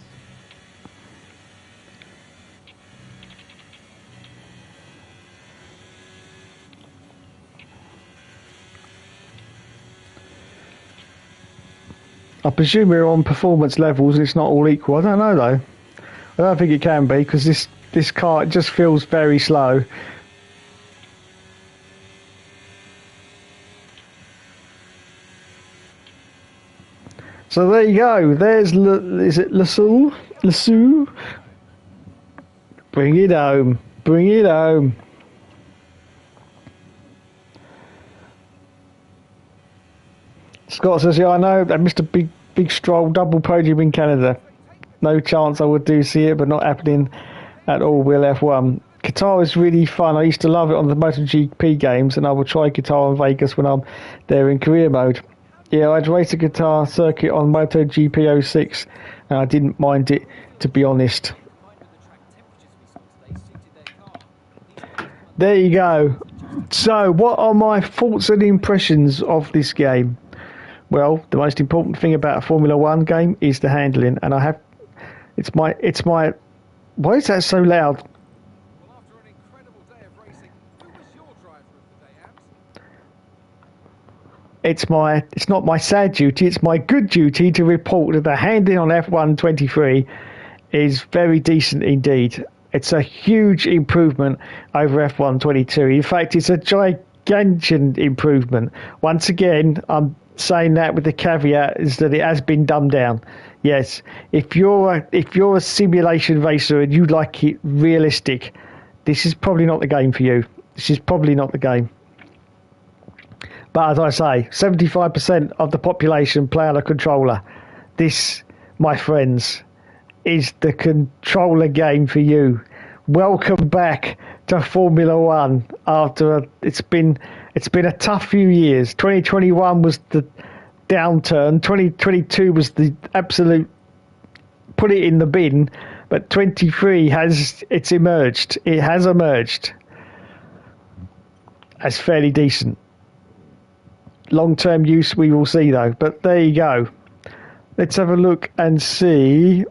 Speaker 1: I presume we're on performance levels and it's not all equal. I don't know, though. I don't think it can be, because this car just feels very slow. So there you go. There's is it Lassou? Lassou? Bring it home. Bring it home. Scott says, yeah, I know. I missed a big stroll, double podium in Canada. No chance I would do see it, but not happening at all. Will F1. Qatar is really fun. I used to love it on the MotoGP games, and I will try Qatar in Vegas when I'm there in career mode. Yeah, I'd race a Qatar circuit on MotoGP 06, and I didn't mind it, to be honest. There you go. So, what are my thoughts and impressions of this game? Well, the most important thing about a Formula One game is the handling, and I have. It's my. Why is that so loud?
Speaker 3: Well, after an incredible day of racing, who was your driver of the day, Ams?
Speaker 1: It's not my sad duty, it's my good duty to report that the handling on F1 23 is very decent indeed. It's a huge improvement over F1 22. In fact, it's a gigantic improvement. Once again, I'm saying that with the caveat is that it has been dumbed down. Yes, if you're a simulation racer and you like it realistic, this is probably not the game for you. This is probably not the game. But as I say, 75% of the population play on a controller. This, my friends, is the controller game for you. Welcome back to Formula One. After it's been a tough few years. 2021 was the downturn. 2022 was the absolute put it in the bin. But 23 it's emerged. It has emerged as fairly decent. Long-term use we will see though. But there you go. Let's have a look and see.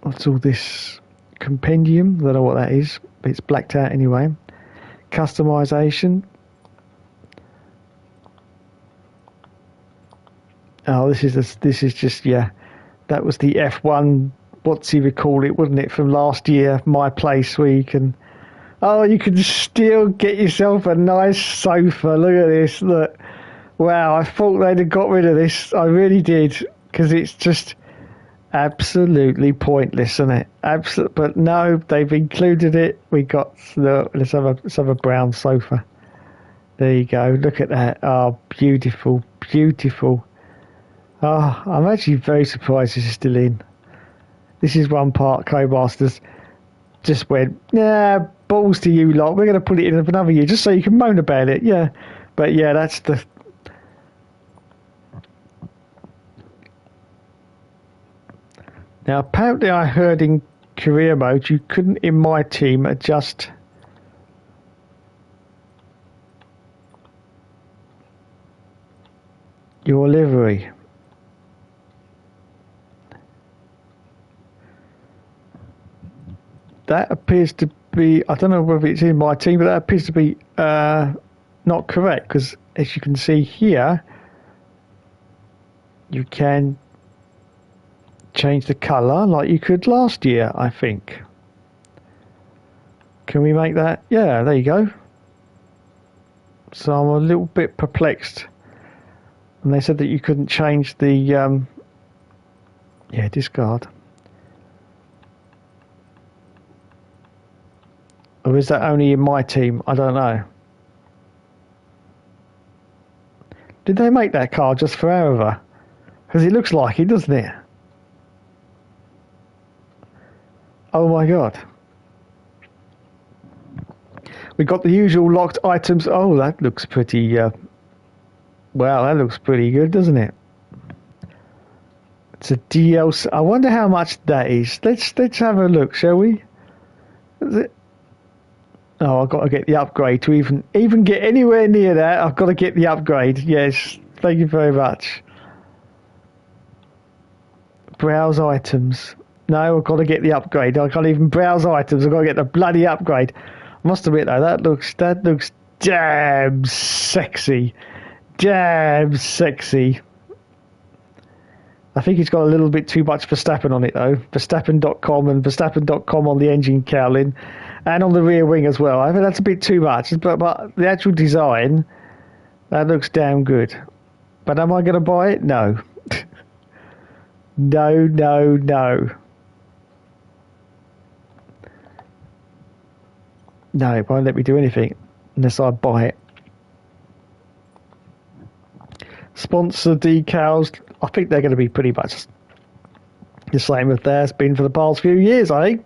Speaker 1: What's all this compendium? I don't know what that is, but it's blacked out anyway. Customization. Oh, this is just, yeah. That was the F1, what's he recall it, wasn't it, from last year, My Place, where you can still get yourself a nice sofa. Look at this, look. Wow, I thought they'd have got rid of this. I really did, because it's just absolutely pointless, isn't it? But no, they've included it. We got let's have a brown sofa. There you go. Look at that. Oh, beautiful, beautiful. Oh, I'm actually very surprised this is still in. This is one part Codemasters just went, nah, balls to you lot. We're going to put it in for another year just so you can moan about it. Yeah, but yeah, that's the. Now, apparently I heard in career mode you couldn't, in my team, adjust your livery. That appears to be, I don't know whether it's in my team, but that appears to be not correct, because as you can see here, you can change the colour like you could last year, I think. Can we make that? Yeah, there you go. So I'm a little bit perplexed. And they said that you couldn't change the yeah, discard. Or is that only in my team? I don't know. Did they make that car just for Arava? Because it looks like it, doesn't it? Oh my god. We got the usual locked items. Oh, that looks pretty... wow, that looks pretty good, doesn't it? It's a DLC. I wonder how much that is. Let's have a look, shall we? Is it? Oh, I've got to get the upgrade to even get anywhere near that. I've got to get the upgrade. Yes, thank you very much. Browse items. No, I've got to get the upgrade. I can't even browse items. I've got to get the bloody upgrade. I must admit though, that looks damn sexy. Damn sexy. I think it's got a little bit too much Verstappen on it, though. Verstappen.com and Verstappen.com on the engine cowling and on the rear wing as well. I think that's a bit too much. But the actual design, that looks damn good. But am I going to buy it? No. No, no, no. No, it won't let me do anything unless I buy it. Sponsor decals, I think they're going to be pretty much the same as there's been for the past few years, I think.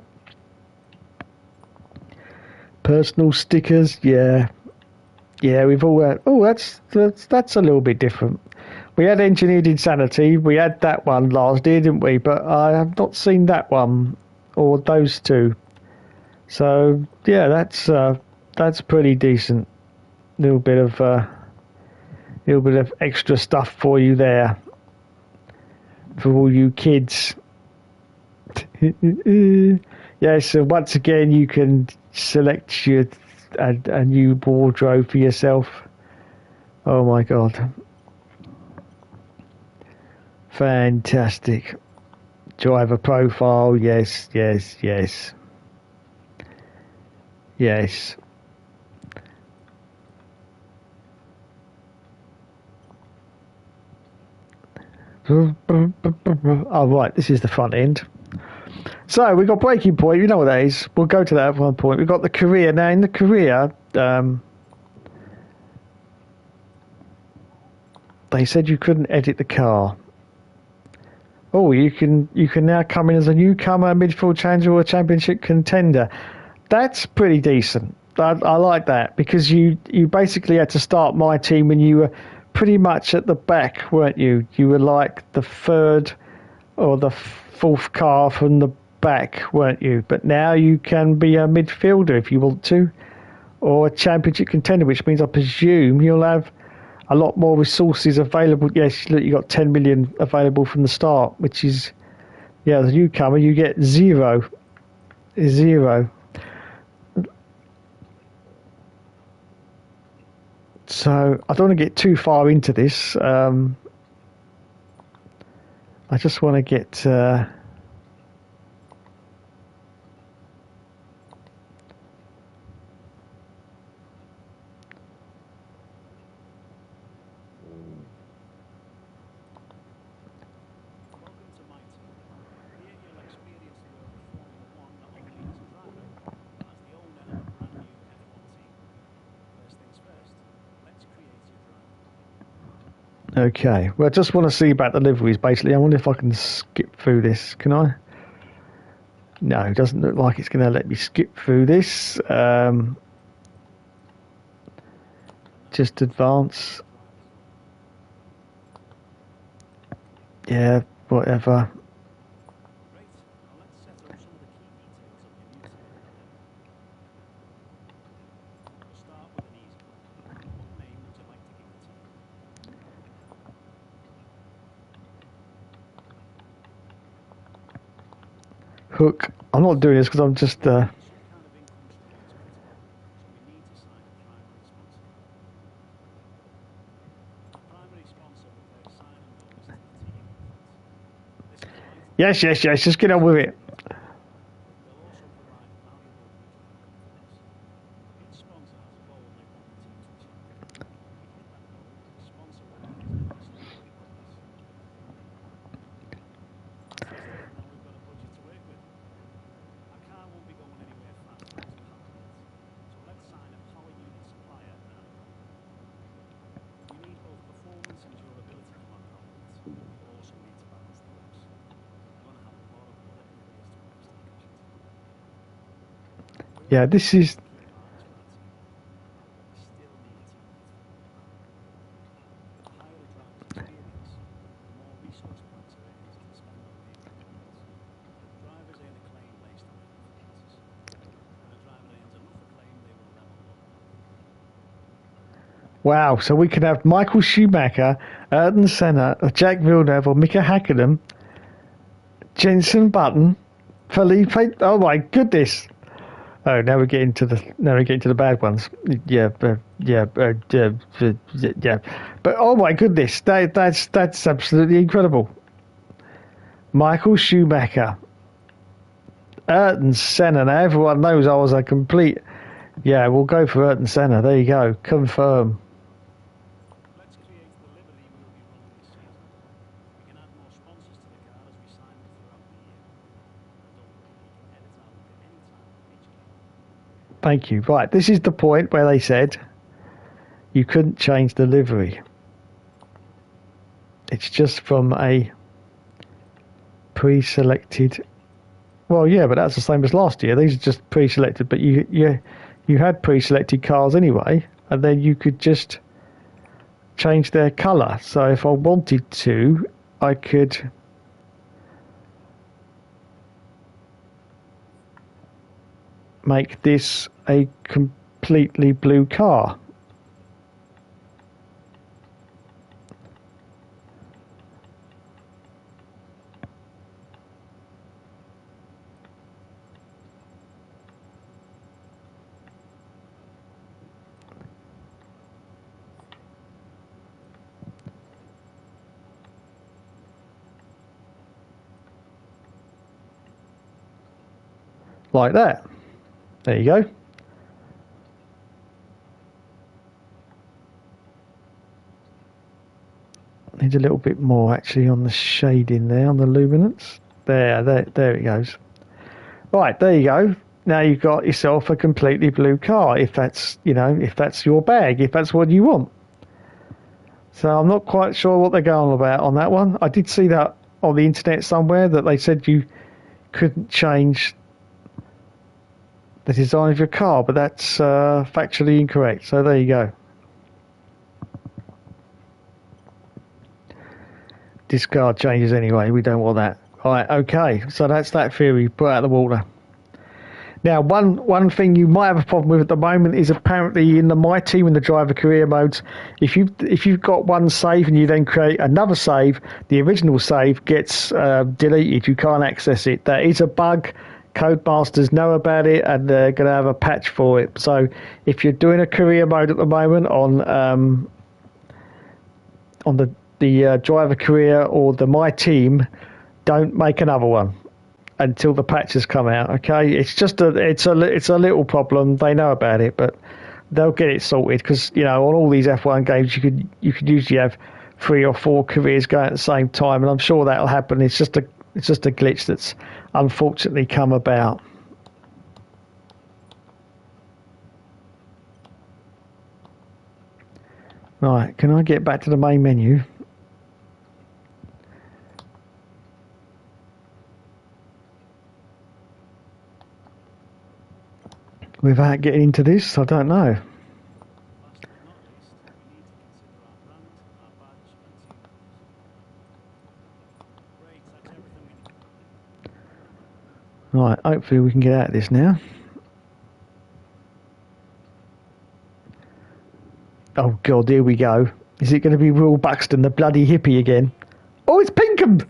Speaker 1: Personal stickers, yeah. Yeah, we've all had... Oh, that's a little bit different. We had Engineered Insanity. We had that one last year, didn't we? But I have not seen that one or those two. So, yeah, that's pretty decent. Little bit of extra stuff for you there, for all you kids. Yeah, so once again you can select a new wardrobe for yourself. Oh my god, fantastic. Driver profile, yes. Oh, right, this is the front end. So we've got breaking point, you know what that is. We'll go to that at one point. We've got the career. Now in the career, they said you couldn't edit the car. Oh, you can now come in as a newcomer, midfield challenger, or a championship contender. That's pretty decent. I like that, because you basically had to start my team when you were pretty much at the back, weren't you? You were like the third or the fourth car from the back, weren't you? But now you can be a midfielder if you want to, or a championship contender, which means I presume you'll have a lot more resources available. Yes, look, you got 10 million available from the start, which is, yeah, as a newcomer you get zero. So I don't want to get too far into this. I just want to get okay. Well, I just want to see about the liveries, basically. I wonder if I can skip through this. Can I? No, it doesn't look like it's going to let me skip through this. Just advance. Yeah, whatever. Hook. I'm not doing this because I'm just yes, just get on with it. Yeah, this is... Wow, so we could have Michael Schumacher, Ayrton Senna, Jack Villeneuve, or Mika Hakkinen, Jenson Button, Felipe... Oh my goodness! Oh, now we're getting to the bad ones. Yeah. But oh my goodness, that's absolutely incredible. Michael Schumacher. Ayrton Senna. Now everyone knows I was a complete... Yeah, we'll go for Ayrton Senna. There you go. Confirm.
Speaker 6: Let's create the livery we will be running this season. We can add more sponsors to the car as we sign them throughout the year. Don't worry, you can edit our look at any time with each car.
Speaker 1: Thank you. Right, this is the point where they said you couldn't change the livery. It's just from a pre-selected... Well, yeah, but that's the same as last year. These are just pre-selected, but you had pre-selected cars anyway, and then you could just change their colour. So if I wanted to, I could make this a completely blue car. Like that. There you go. Needs a little bit more actually on the shading there, on the luminance. There it goes. Right, there you go. Now you've got yourself a completely blue car, if that's, if that's your bag, if that's what you want. So I'm not quite sure what they're going on about on that one. I did see that on the internet somewhere, that they said you couldn't change the design of your car, but that's factually incorrect. So there you go. Discard changes anyway. We don't want that. Right, okay. So that's that theory put out of the water. Now, one thing you might have a problem with at the moment is apparently in the My Team and the driver career modes, if you've got one save and you then create another save, the original save gets deleted. You can't access it. That is a bug. Codemasters know about it, and they're going to have a patch for it. So if you're doing a career mode at the moment on the driver career or the My Team, don't make another one until the patches come out. Okay, it's a little problem. They know about it, but they'll get it sorted, because on all these F1 games you could usually have 3 or 4 careers going at the same time, and I'm sure that'll happen. It's just a glitch that's unfortunately come about. Right, can I get back to the main menu? Without getting into this, I don't know.
Speaker 6: Last but not least, we need to consider our brand, our badge and team colours. Great, that's everything we need.
Speaker 1: Right, hopefully we can get out of this now. Oh God, here we go. Is it going to be Will Buxton, the bloody hippie again? Oh, it's Pinkham!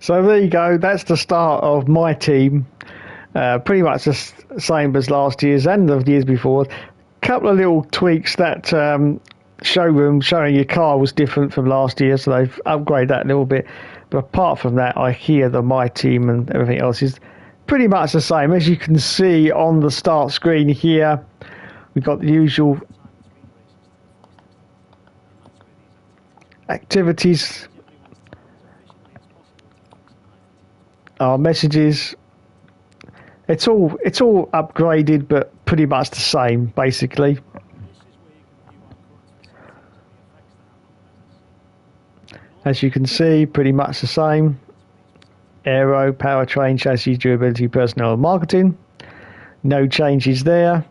Speaker 1: So there you go. That's the start of my team. Pretty much the same as last year's and the years before. Couple of little tweaks. That showroom showing your car was different from last year, so they've upgraded that a little bit. But apart from that, I hear that my team and everything else is pretty much the same. As you can see on the start screen here, we've got the usual activities, our messages. It's all upgraded, but pretty much the same, basically. As you can see, pretty much the same. Aero, powertrain, chassis, durability, personnel, and marketing. No changes there.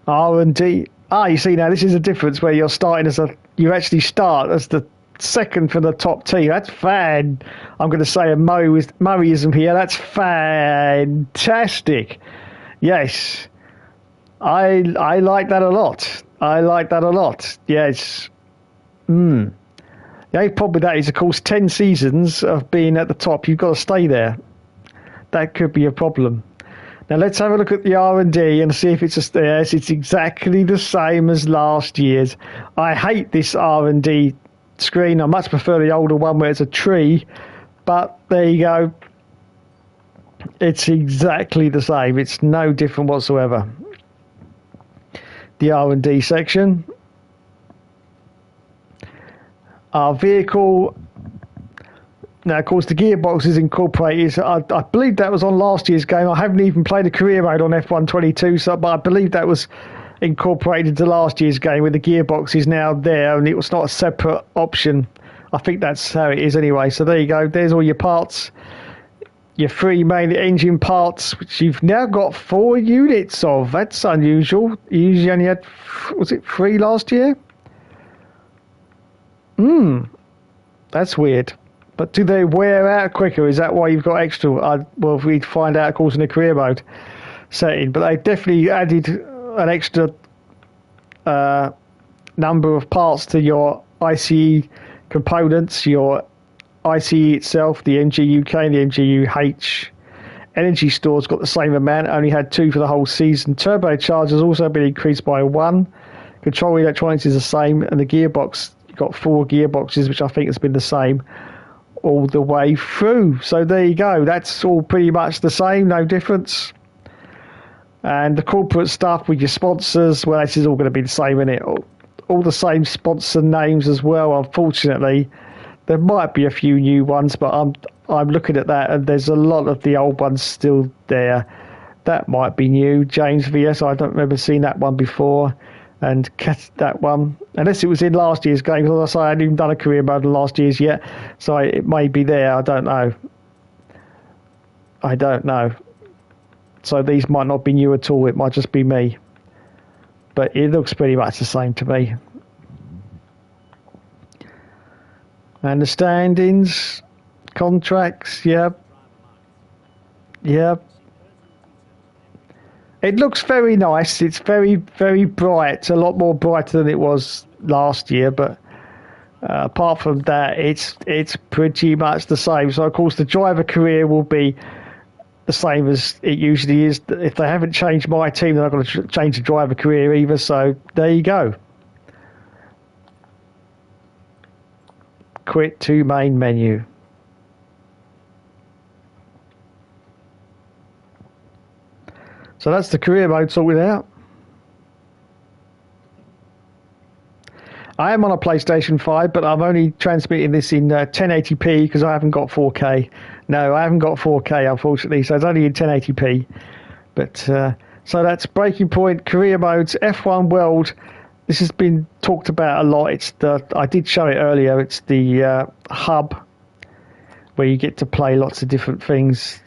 Speaker 1: R&D. You see now, this is a difference where you're starting you actually start as the second from the top team. That's I'm going to say a Murrayism here. That's fantastic. Yes, I like that a lot. Yes. The only problem with that is, of course, 10 seasons of being at the top, you've got to stay there. That could be a problem. Now let's have a look at the R&D and see if it's yes, it's exactly the same as last year's. I hate this R&D screen. I much prefer the older one where it's a tree, but there you go. It's exactly the same. It's no different whatsoever. The R&D section. Our vehicle. Now, of course, the gearbox is incorporated. I believe that was on last year's game. I haven't even played a career mode on F122, but I believe that was incorporated to last year's game, where the gearbox is now there and it was not a separate option. I think that's how it is anyway. So there you go. There's all your parts. Your 3 main engine parts, which you've now got 4 units of. That's unusual. You usually only had, was it 3 last year? That's weird. But do they wear out quicker? Is that why you've got extra? Well, we'd find out, of course, in the career mode setting. But they definitely added an extra number of parts to your ICE components, your ICE itself, the MGU-K and the MGU-H. Energy store's got the same amount, only had 2 for the whole season. Turbocharger's also been increased by 1. Control electronics is the same, and the gearbox, you've got 4 gearboxes, which I think has been the same all the way through. So there you go. That's all pretty much the same, no difference. And the corporate stuff with your sponsors, well, this is all going to be the same, isn't it? All the same sponsor names as well, unfortunately. There might be a few new ones, but I'm looking at that, and there's a lot of the old ones still there. That might be new. James VS, I don't remember seeing that one before. And that one, unless it was in last year's game, because I hadn't even done a career mode in last year's yet, so it may be there. I don't know. So these might not be new at all. It might just be me, but it looks pretty much the same to me. And the standings, contracts, yep. It looks very nice. It's very, very bright. It's a lot more brighter than it was last year. But apart from that, it's pretty much the same. So, of course, the driver career will be the same as it usually is. If they haven't changed my team, they're not going to change the driver career either. So, there you go. Quit to main menu. So that's the career mode sorted out. I am on a PlayStation 5, but I'm only transmitting this in 1080p because I haven't got 4K. No, I haven't got 4K, unfortunately, so it's only in 1080p. But so that's Breaking Point, career modes, F1 World. This has been talked about a lot. I did show it earlier. It's the hub where you get to play lots of different things.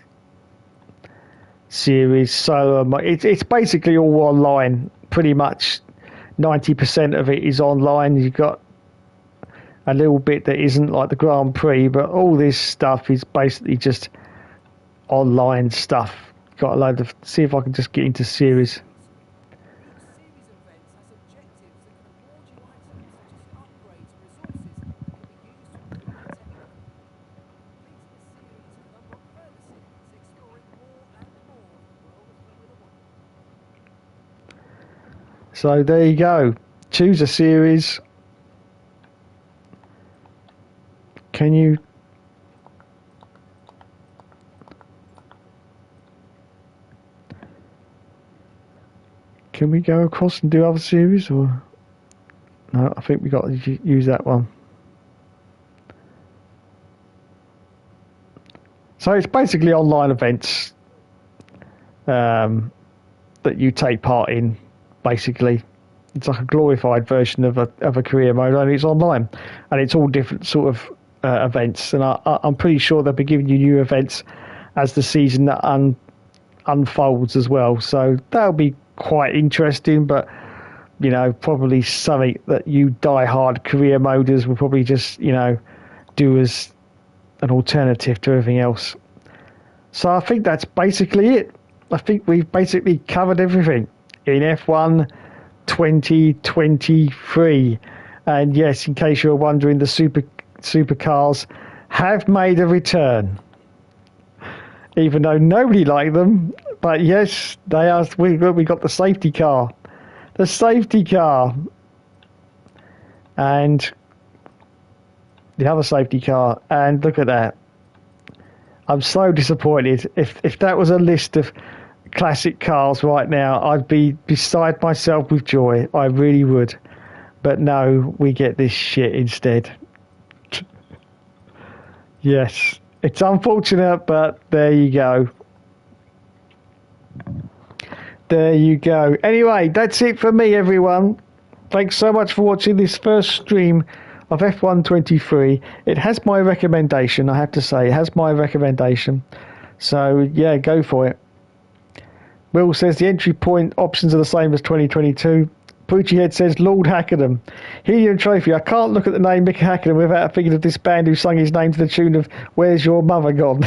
Speaker 1: Series, so it's basically all online. Pretty much 90% of it is online. You've got a little bit that isn't, like the Grand Prix, but all this stuff is basically just online stuff. Got a load of. See if I can just get into series. So there you go. Choose a series. Can you... Can we go across and do other series, or... No, I think we got to use that one. So it's basically online events that you take part in. Basically, it's like a glorified version of a career mode, only it's online, and it's all different sort of events. And I'm pretty sure they'll be giving you new events as the season unfolds as well. So that'll be quite interesting. But you know, probably something that you die-hard career moders will probably just, you know, do as an alternative to everything else. So I think that's basically it. I think we've basically covered everything in F1 2023. And yes, in case you're wondering, the supercars have made a return. Even though nobody liked them, but yes, they are. We got the safety car. The safety car. And the other safety car. And look at that. I'm so disappointed. If that was a list of classic cars right now, I'd be beside myself with joy. I really would. But no, we get this shit instead. Yes, it's unfortunate, but there you go. There you go. Anyway, that's it for me, everyone. Thanks so much for watching this first stream of F1 23. It has my recommendation, I have to say. It has my recommendation. So, yeah, go for it. Will says the entry point options are the same as 2022. Poochie Head says Lord Hackenham. Helium Trophy. I can't look at the name Mick Hackenham without thinking of this band who sung his name to the tune of Where's Your Mother Gone?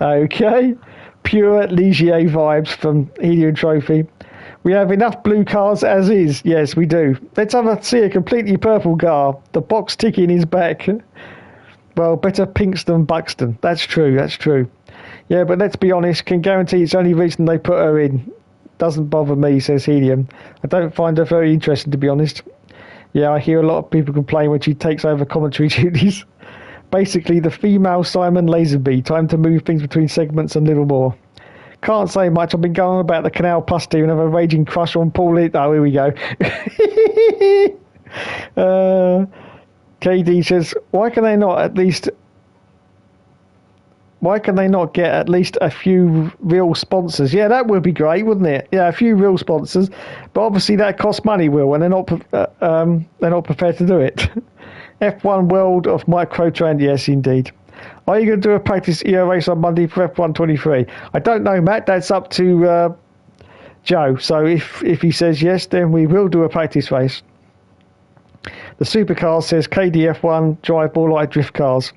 Speaker 1: Okay. Pure Ligier vibes from Helium Trophy. We have enough blue cars as is. Yes, we do. Let's see a completely purple car. The box ticking is back. Well, better pinks than Buxton. That's true, that's true. Yeah, but let's be honest, can guarantee it's the only reason they put her in. Doesn't bother me, says Helium. I don't find her very interesting, to be honest. Yeah, I hear a lot of people complain when she takes over commentary duties. Basically, the female Simon Lazenby. Time to move things between segments and little more. Can't say much. I've been going on about the Canal Plus team and have a raging crush on Paul. Oh, here we go. KD says, why can they not get at least a few real sponsors? Yeah, that would be great, wouldn't it? Yeah, a few real sponsors. But obviously that costs money, Will, and they're not prepared to do it. F1 World of Microtrend, yes, indeed. Are you going to do a practice EO race on Monday for F1 23? I don't know, Matt. That's up to Joe. So if he says yes, then we will do a practice race. The supercar says KDF1 drive more like drift cars.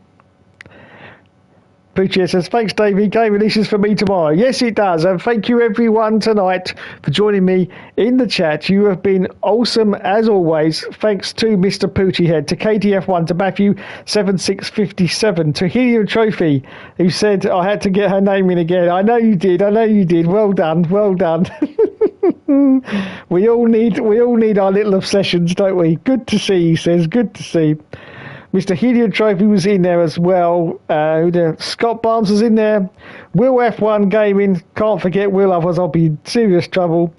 Speaker 1: Poochie says, thanks, Davey. Game releases for me tomorrow. Yes, it does. And thank you, everyone, tonight for joining me in the chat. You have been awesome, as always. Thanks to Mr. Poochie Head, to KDF1, to Matthew 7657, to Helium Trophy, who said I had to get her name in again. I know you did. Well done. Well done. We all need our little obsessions, don't we? Good to see, he says. Good to see. Mr. Helium Trophy was in there as well. Scott Barnes was in there. Will F1 Gaming. Can't forget Will, otherwise I'll be in serious trouble.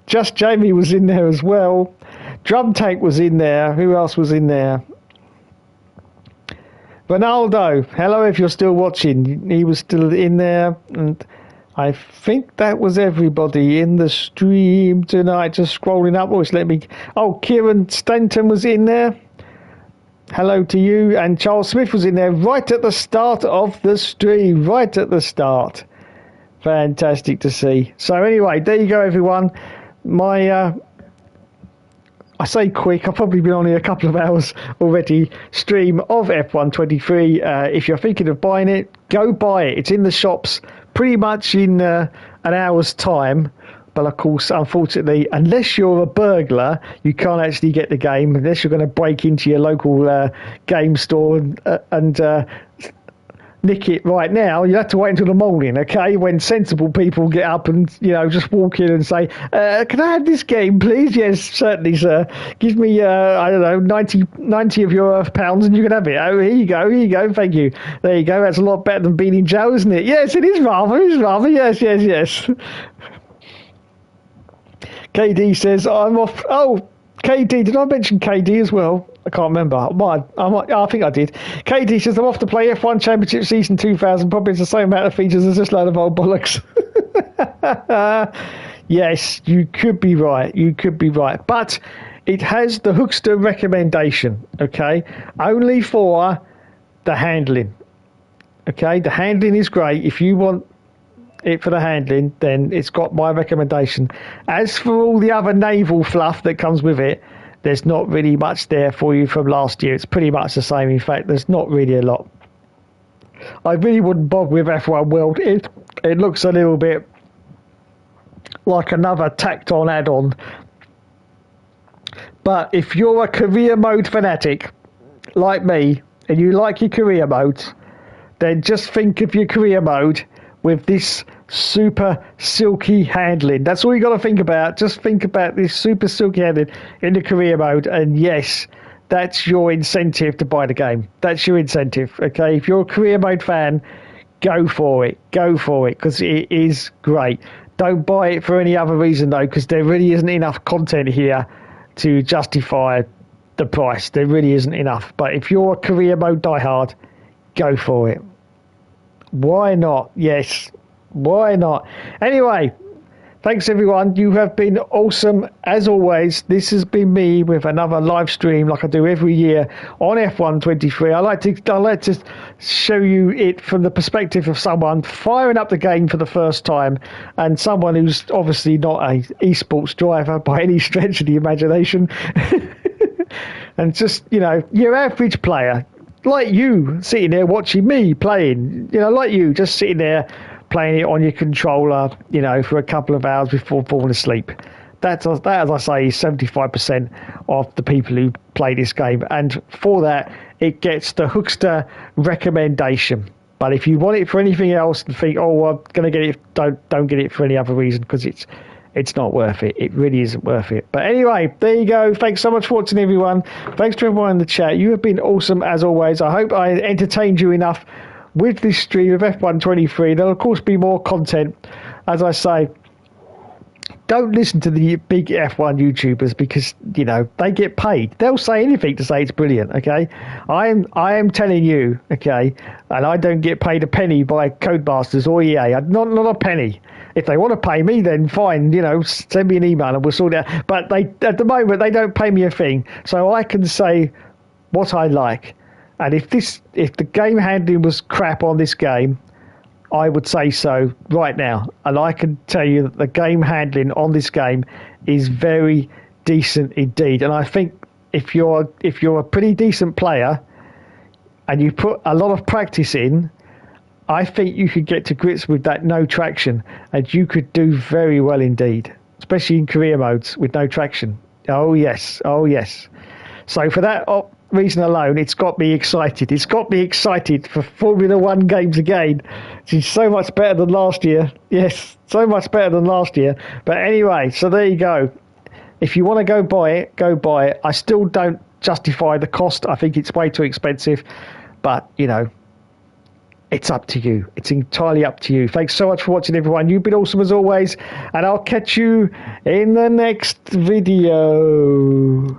Speaker 1: Just Jamie was in there as well. Drum Tank was in there. Who else was in there? Ronaldo. Hello, if you're still watching. He was still in there. And I think that was everybody in the stream tonight. Just scrolling upwards. Kieran Stanton was in there. Hello to you, and Charles Smith was in there right at the start of the stream, right at the start. Fantastic to see. So anyway, there you go, everyone. I say quick, I've probably been on here a couple of hours already, stream of F1 23. If you're thinking of buying it, go buy it. It's in the shops pretty much in an hour's time. But of course, unfortunately, unless you're a burglar, you can't actually get the game unless you're going to break into your local game store and nick it right now. You have to wait until the morning, okay? When sensible people get up and, you know, just walk in and say, can I have this game, please? Yes, certainly, sir. Give me, I don't know, 90 of your pounds and you can have it. Oh, here you go, thank you. There you go, that's a lot better than being in jail, isn't it? Yes, it is rather, yes. KD says, I'm off. Oh, KD, did I mention KD as well? I can't remember. I think I did. KD says, I'm off to play F1 Championship Season 2000. Probably it's the same amount of features as this load of old bollocks. Yes, you could be right. But it has the Hookster recommendation, okay? Only for the handling. Okay, the handling is great. If you want it for the handling, then it's got my recommendation. As for all the other naval fluff that comes with it, there's not really much there for you from last year. It's pretty much the same. In fact, there's not really a lot. I really wouldn't bother with F1 World. It looks a little bit like another tacked on add-on. But if you're a career mode fanatic like me and you like your career modes, then just think of your career mode with this super silky handling. That's all you got to think about. Just think about this super silky handling in the career mode, and yes, that's your incentive to buy the game. That's your incentive, okay? If you're a career mode fan, go for it, because it is great. Don't buy it for any other reason, though, because there really isn't enough content here to justify the price. There really isn't enough. But if you're a career mode diehard, go for it. Why not? Yes. Why not? Anyway, thanks everyone. You have been awesome as always. This has been me with another live stream like I do every year on F1 23. I like to show you it from the perspective of someone firing up the game for the first time, and someone who's obviously not a esports driver by any stretch of the imagination. And just, you know, your average player, like you sitting there watching me playing, you know, like you just sitting there playing it on your controller, you know, for a couple of hours before falling asleep. That, as I say, is 75% of the people who play this game. And for that, it gets the Hookster recommendation. But if you want it for anything else and think, oh, well, I'm going to get it, don't get it for any other reason, because it's not worth it. It really isn't worth it. But anyway, there you go. Thanks so much for watching, everyone. Thanks to everyone in the chat. You have been awesome as always. I hope I entertained you enough with this stream of F1 23. There'll of course be more content. As I say, don't listen to the big F1 YouTubers, because, you know, they get paid. They'll say anything to say it's brilliant, okay? I am telling you, okay, and I don't get paid a penny by Codemasters or EA. Not a penny. If they want to pay me, then fine, you know, send me an email and we'll sort it out. But at the moment, they don't pay me a thing. So I can say what I like. And if the game handling was crap on this game, I would say so right now. And I can tell you that the game handling on this game is very decent indeed. And I think if you're a pretty decent player and you put a lot of practice in, I think you could get to grips with that no traction, and you could do very well indeed, especially in career modes with no traction. Oh yes. So for that reason alone, it's got me excited. It's got me excited for Formula One games again. It's so much better than last year. Yes, so much better than last year. But anyway, so there you go. If you want to go buy it, go buy it. I still don't justify the cost. I think it's way too expensive. But, you know, it's up to you. It's entirely up to you. Thanks so much for watching, everyone. You've been awesome as always. And I'll catch you in the next video.